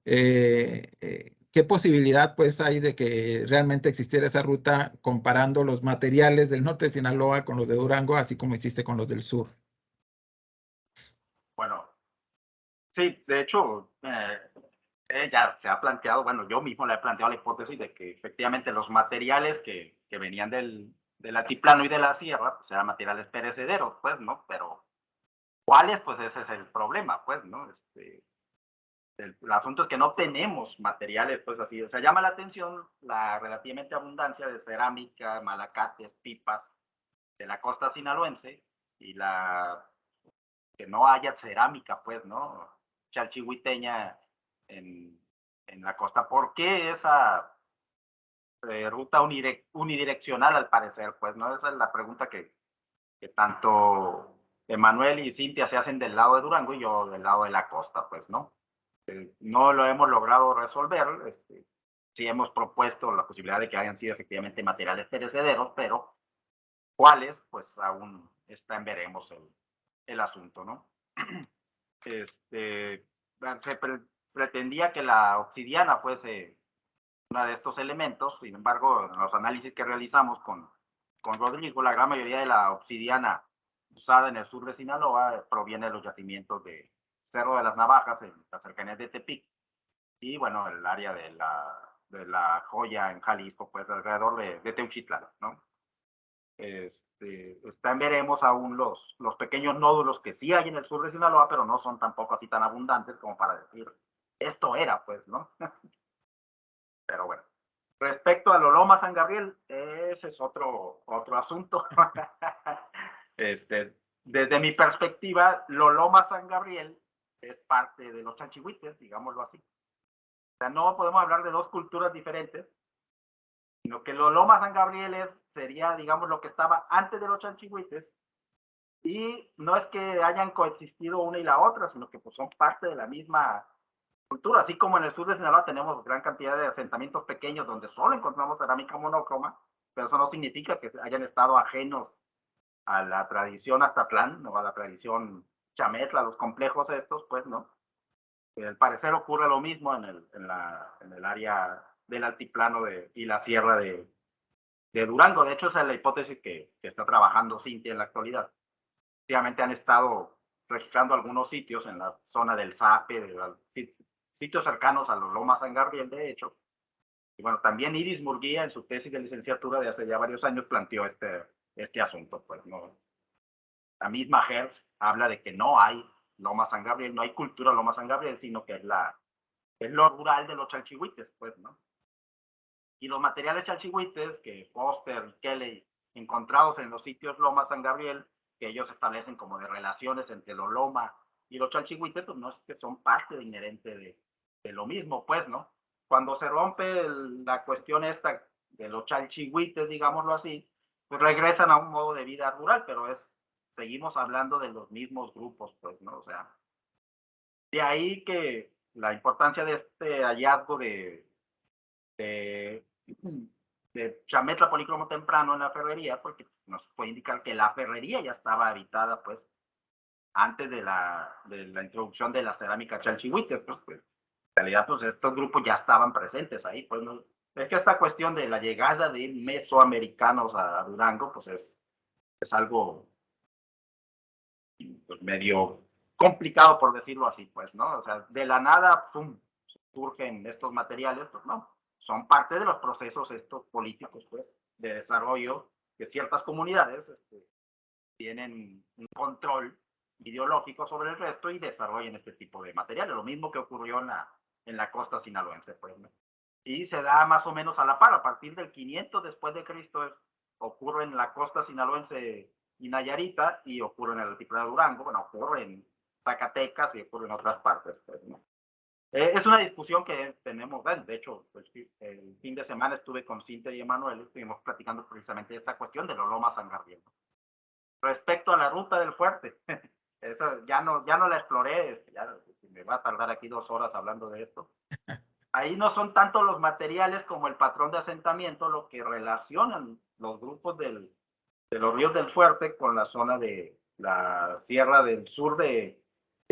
¿Qué posibilidad pues hay de que realmente existiera esa ruta comparando los materiales del norte de Sinaloa con los de Durango, así como hiciste con los del sur? Bueno, sí, de hecho, ya se ha planteado, bueno, yo mismo le he planteado la hipótesis de que efectivamente los materiales que venían del altiplano y de la sierra, pues eran materiales perecederos, pues, ¿no? Pero, ¿cuáles? Pues ese es el problema, pues, ¿no? El asunto es que no tenemos materiales, pues así, o sea, llama la atención la relativamente abundancia de cerámica, malacates, pipas de la costa sinaloense y que no haya cerámica, pues, ¿no? Chalchihuiteña en la costa. ¿Por qué esa ruta unidireccional al parecer? Pues, ¿no? Esa es la pregunta que tanto Emanuel y Cintia se hacen del lado de Durango y yo del lado de la costa, pues, ¿no? No lo hemos logrado resolver. Sí hemos propuesto la posibilidad de que hayan sido efectivamente materiales perecederos, pero ¿cuáles? Pues aún está en veremos el asunto, ¿no? Se pretendía que la obsidiana fuese uno de estos elementos, sin embargo, en los análisis que realizamos con Rodrigo, la gran mayoría de la obsidiana usada en el sur de Sinaloa proviene de los yacimientos de Cerro de las Navajas, en las cercanías de Tepic, y bueno, el área de la Joya en Jalisco, pues alrededor de Teuchitlán, ¿no? Está en veremos aún los pequeños nódulos que sí hay en el sur de Sinaloa, pero no son tampoco así tan abundantes como para decir, esto era, pues, ¿no? Pero bueno. Respecto a lo Loma San Gabriel, ese es otro asunto. Desde mi perspectiva, lo Loma San Gabriel es parte de los chalchihuites, digámoslo así. O sea, no podemos hablar de dos culturas diferentes, sino que lo Loma San Gabriel sería, digamos, lo que estaba antes de los chalchihuites, y no es que hayan coexistido una y la otra, sino que pues, son parte de la misma cultura, así como en el sur de Sinaloa tenemos gran cantidad de asentamientos pequeños donde solo encontramos cerámica monócroma, pero eso no significa que hayan estado ajenos a la tradición aztatlán o a la tradición chametla, los complejos estos, pues no. Al parecer ocurre lo mismo en el área del altiplano y la sierra de Durango. De hecho, esa es la hipótesis que está trabajando Cintia en la actualidad. Efectivamente han estado registrando algunos sitios en la zona del Zape, sitios cercanos a los Lomas San Gabriel, de hecho. Y bueno, también Iris Murguía, en su tesis de licenciatura de hace ya varios años, planteó este asunto. Pues, ¿no? La misma Hertz habla de que no hay Loma San Gabriel, no hay cultura Loma San Gabriel, sino que es lo rural de los chalchihuites, pues, ¿no? Y los materiales chalchihuites que Foster y Kelly encontrados en los sitios Loma San Gabriel, que ellos establecen como de relaciones entre los Loma y los chalchihuites, pues no es que son parte inherente de lo mismo, pues, ¿no? Cuando se rompe la cuestión esta de los chalchihuites, digámoslo así, pues regresan a un modo de vida rural, pero seguimos hablando de los mismos grupos, pues, ¿no? O sea, de ahí que la importancia de este hallazgo de chametla polícromo temprano en la ferrería, porque nos puede indicar que la ferrería ya estaba habitada, pues, antes de la introducción de la cerámica chalchihuite, pues, en realidad, pues, estos grupos ya estaban presentes ahí, pues, ¿no? Es que esta cuestión de la llegada de mesoamericanos a Durango, pues, es algo pues, medio complicado, por decirlo así, pues, ¿no? O sea, de la nada, ¡pum!, surgen estos materiales, pues no, son parte de los procesos estos políticos, pues, de desarrollo que ciertas comunidades tienen un control ideológico sobre el resto y desarrollan este tipo de materiales. Lo mismo que ocurrió en la costa sinaloense, pues, ¿no? Y se da más o menos a la par, a partir del 500 después de Cristo, ocurre en la costa sinaloense y Nayarita, y ocurre en el altiplano de Durango, bueno, ocurre en Zacatecas y ocurre en otras partes, pues, ¿no? Es una discusión que tenemos, bueno, de hecho, pues, el fin de semana estuve con Cintia y Emanuel, estuvimos platicando precisamente de esta cuestión de los lomas San Gabriel. Respecto a la ruta del fuerte, eso ya no la exploré, ya me va a tardar aquí 2 horas hablando de esto. Ahí no son tanto los materiales como el patrón de asentamiento lo que relacionan los grupos de los ríos del fuerte con la zona de la sierra del sur de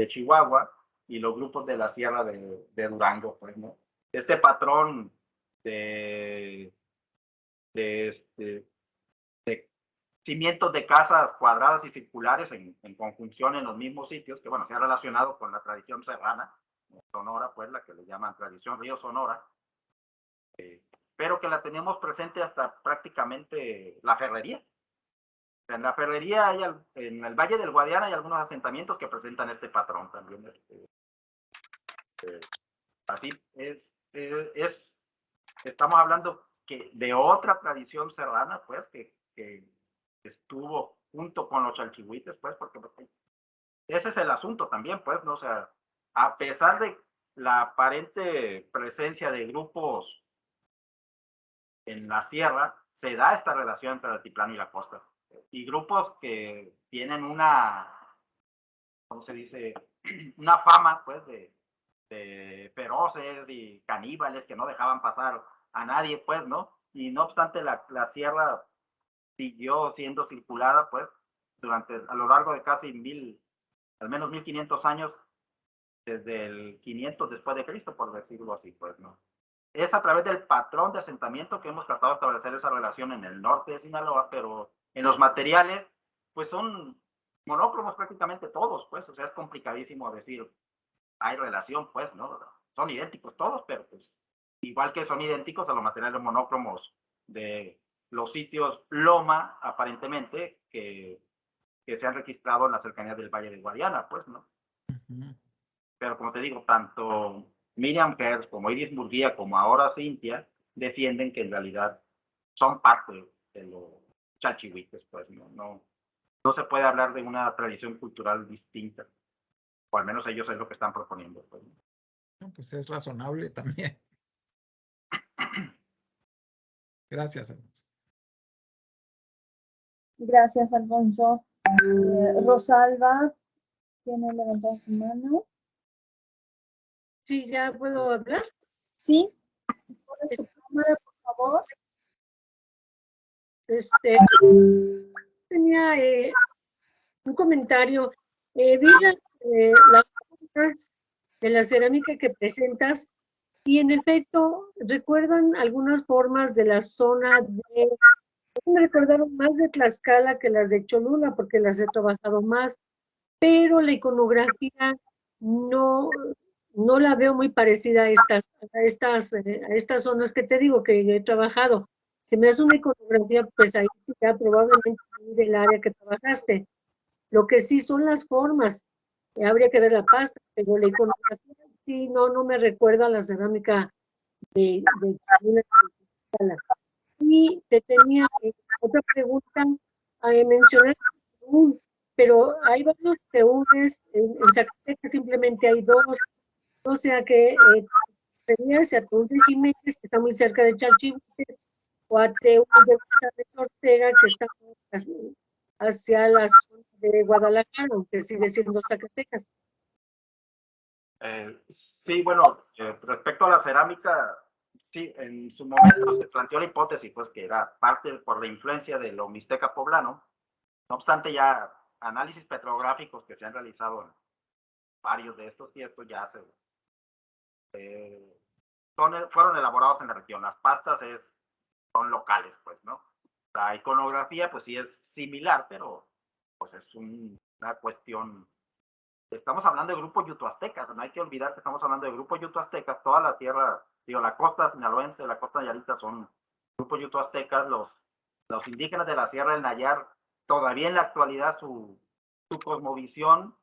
Chihuahua y los grupos de la sierra de Durango, pues, ¿no? Este patrón de, de cimientos de casas cuadradas y circulares en conjunción en los mismos sitios, que bueno, se ha relacionado con la tradición serrana, Sonora, pues la que le llaman tradición Río Sonora, pero que la tenemos presente hasta prácticamente la Ferrería. En la Ferrería, en el Valle del Guadiana hay algunos asentamientos que presentan este patrón también. Así estamos hablando de otra tradición serrana, pues, que estuvo junto con los chalchihuites, pues, porque ese es el asunto también, pues, ¿no? O sea, a pesar de la aparente presencia de grupos en la sierra, se da esta relación entre el altiplano y la costa. Y grupos que tienen ¿cómo se dice? Una fama, pues, de feroces y caníbales que no dejaban pasar a nadie, pues, ¿no? Y no obstante, la sierra siguió siendo circulada, pues, a lo largo de casi al menos 1500 años, desde el 500 después de Cristo, por decirlo así, pues, ¿no? Es a través del patrón de asentamiento que hemos tratado de establecer esa relación en el norte de Sinaloa, pero en los materiales, pues son monócromos prácticamente todos, pues, o sea, es complicadísimo decir, hay relación, pues, ¿no? Son idénticos todos, pero pues, igual que son idénticos a los materiales monócromos de los sitios Loma, aparentemente, que se han registrado en la cercanía del Valle de Guadiana, pues, ¿no? Pero como te digo, tanto Miriam Hertz como Iris Murguía, como ahora Cintia, defienden que en realidad son parte de los chalchihuites, pues, no se puede hablar de una tradición cultural distinta, o al menos ellos es lo que están proponiendo, pues. No, pues es razonable también. Gracias, Alfonso. Gracias, Alfonso. Rosalba tiene levantada su mano. Sí, ¿ya puedo hablar? Sí, si pones tu cámara, por favor. Tenía un comentario. Vi las fotos de la cerámica que presentas y en efecto recuerdan algunas formas de la zona me recordaron más de Tlaxcala que las de Cholula porque las he trabajado más, pero la iconografía no la veo muy parecida a estas zonas que te digo que yo he trabajado. Si me hace una iconografía, pues ahí sí ya probablemente del área que trabajaste. Lo que sí son las formas, habría que ver la pasta, pero la iconografía sí no me recuerda a la cerámica de Tlaxcala. Y te tenía otra pregunta, mencionaste pero hay varios teúdes, en Zacatecas simplemente hay 2, o sea que tenías a Teúl de Jiménez, que está muy cerca de Chalchihuites, o a Teúl de González Ortega, que está hacia la zona de Guadalajara, aunque sigue siendo Zacatecas. Sí, bueno, respecto a la cerámica, sí, en su momento se planteó la hipótesis, pues, que era parte por la influencia de lo mixteca poblano. No obstante, ya análisis petrográficos que se han realizado en varios de estos tiempos ya fueron elaborados en la región. Las pastas son locales, pues, ¿no? La iconografía, pues sí es similar, pero pues es un una cuestión. Estamos hablando de grupos yuto-aztecas, no hay que olvidar que estamos hablando de grupos yuto-aztecas, toda la tierra, digo, la costa sinaloense, la costa nayarita son grupos yuto-aztecas, los indígenas de la Sierra del Nayar, todavía en la actualidad su cosmovisión,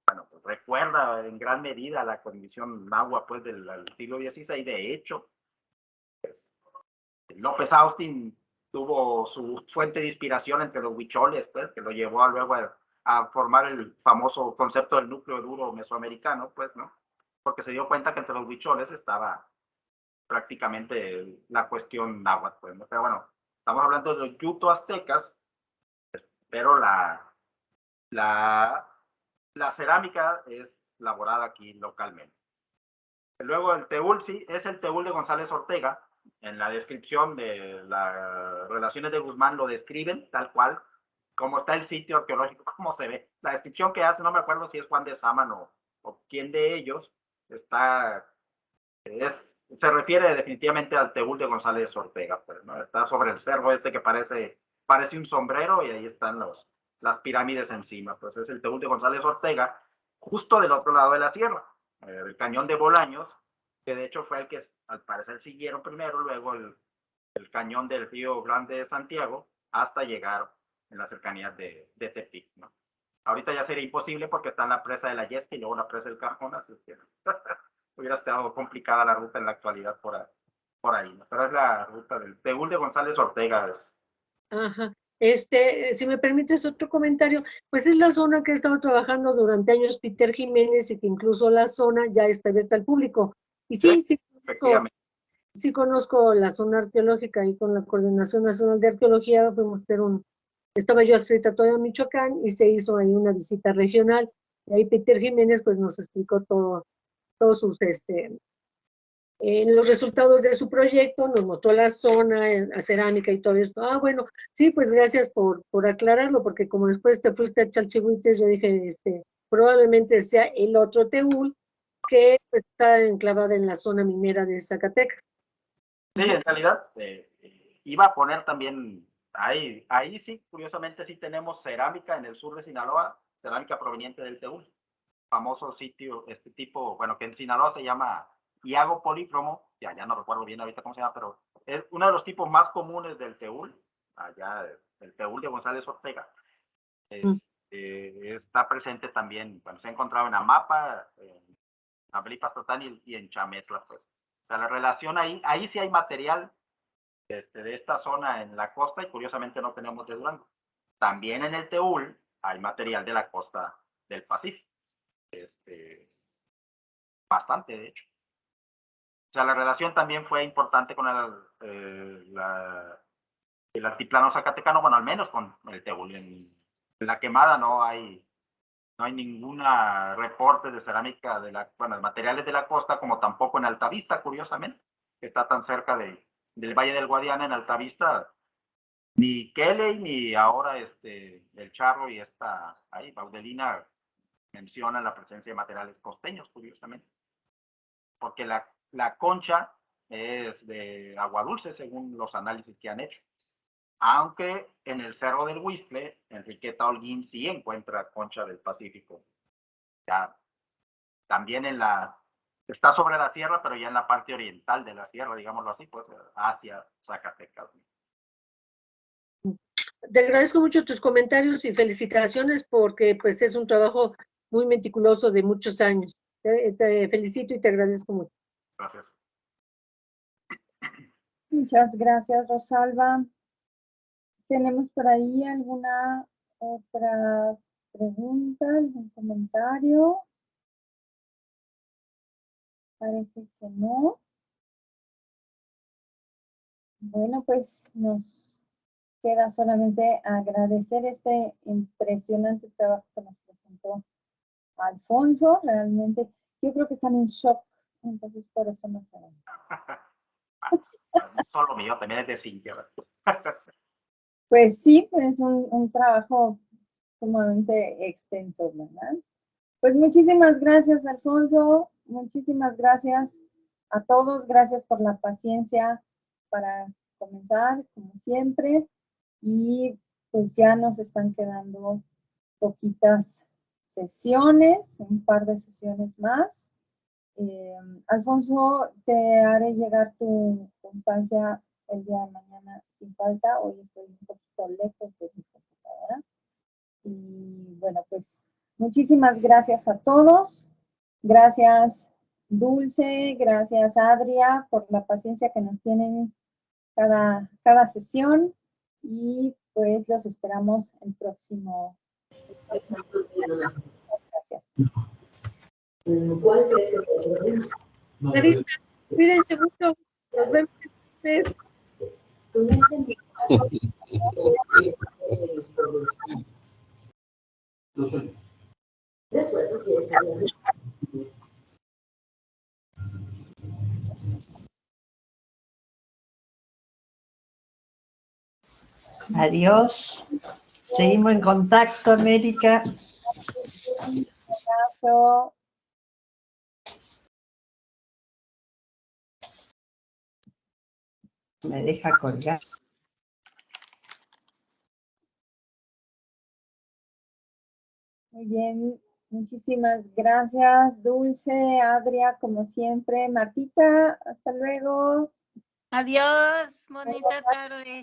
bueno, pues recuerda en gran medida la cosmovisión náhuatl pues, del siglo XVI. De hecho, pues, López Austin tuvo su fuente de inspiración entre los huicholes, pues, que lo llevó luego a formar el famoso concepto del núcleo duro mesoamericano, pues, ¿no? Porque se dio cuenta que entre los huicholes estaba prácticamente la cuestión náhuatl, pues, ¿no? Pero bueno, estamos hablando de los yuto-aztecas, pero la cerámica es elaborada aquí localmente. Luego el teúl, sí, es el teúl de González Ortega. En la descripción de las relaciones de Guzmán lo describen tal cual, como está el sitio arqueológico, cómo se ve. La descripción que hace, no me acuerdo si es Juan de Sámano o quién de ellos, se refiere definitivamente al teúl de González Ortega, pues, ¿no? Está sobre el cerro este que parece un sombrero y ahí están las pirámides encima. Pues es el teúl de González Ortega, justo del otro lado de la sierra, el cañón de Bolaños, que de hecho fue el que al parecer siguieron primero, luego el cañón del río Grande de Santiago, hasta llegar en las cercanías de Tepic, ¿no? Ahorita ya sería imposible porque está en la presa de la Yesca y luego la presa del Cajón, así que hubiera estado complicada la ruta en la actualidad por ahí, ¿no? Pero es la ruta del teúl de González Ortega. Ajá. Si me permites otro comentario, pues es la zona que ha estado trabajando durante años Peter Jiménez y que incluso la zona ya está abierta al público. Y sí conozco la zona arqueológica y con la Coordinación Nacional de Arqueología fuimos a hacer estaba yo adscrita todavía a Michoacán y se hizo ahí una visita regional. Y ahí Peter Jiménez pues nos explicó todos sus los resultados de su proyecto, nos mostró la zona, la cerámica y todo esto. Ah, bueno, sí, pues gracias por aclararlo, porque como después te fuiste a Chalchihuites, yo dije, probablemente sea el otro teúl que pues, está enclavada en la zona minera de Zacatecas. Sí, en realidad iba a poner también, ahí sí, curiosamente sí tenemos cerámica en el sur de Sinaloa, cerámica proveniente del teúl, famoso sitio, tipo, bueno, que en Sinaloa se llama Iago polícromo, ya no recuerdo bien ahorita cómo se llama, pero es uno de los tipos más comunes del teúl, allá el teúl de González Ortega. Está presente también, bueno, se ha encontrado en Amapa, en Tamaulipas, Tatán y en Chametla, pues. O sea, la relación ahí sí hay material de esta zona en la costa y curiosamente no tenemos de Durango. También en el teúl hay material de la costa del Pacífico. Bastante, de hecho. O sea, la relación también fue importante con el altiplano zacatecano, bueno, al menos con el teúl. En la Quemada no hay ningún reporte de cerámica bueno, materiales de la costa, como tampoco en Altavista, curiosamente, que está tan cerca del Valle del Guadiana. En Altavista, ni Kelly ni ahora el Charro y ahí, Baudelina, mencionan la presencia de materiales costeños, curiosamente, porque la concha es de agua dulce, según los análisis que han hecho. Aunque en el Cerro del Huistle, Enriqueta Holguín sí encuentra concha del Pacífico. Ya, también está sobre la sierra, pero ya en la parte oriental de la sierra, digámoslo así, pues hacia Zacatecas. Te agradezco mucho tus comentarios y felicitaciones porque pues es un trabajo muy meticuloso de muchos años. Te felicito y te agradezco mucho. Gracias. Muchas gracias, Rosalba. ¿Tenemos por ahí alguna otra pregunta, algún comentario? Parece que no. Bueno, pues nos queda solamente agradecer este impresionante trabajo que nos presentó Alfonso. Realmente, yo creo que están en shock, entonces por eso no quedan. Solo mío, también es de Cintia. Pues sí, es un trabajo sumamente extenso, ¿verdad? Pues muchísimas gracias, Alfonso. Muchísimas gracias a todos. Gracias por la paciencia para comenzar, como siempre. Y pues ya nos están quedando poquitas sesiones, un par de sesiones más. Alfonso, te haré llegar tu constancia el día de mañana sin falta. Hoy estoy un poquito lejos de mi computadora. Y bueno, pues muchísimas gracias a todos. Gracias, Dulce. Gracias, Adria, por la paciencia que nos tienen cada sesión. Y pues los esperamos el próximo. Gracias. ¿Cuál crees que es el problema? La vista. Cuídense mucho. Nos vemos después. Los sueños. De acuerdo, ¿quieres hablar? Adiós. Seguimos en contacto, América. Un abrazo. Me deja colgar. Muy bien, muchísimas gracias, Dulce, Adria, como siempre. Martita, hasta luego. Adiós, bonita tarde.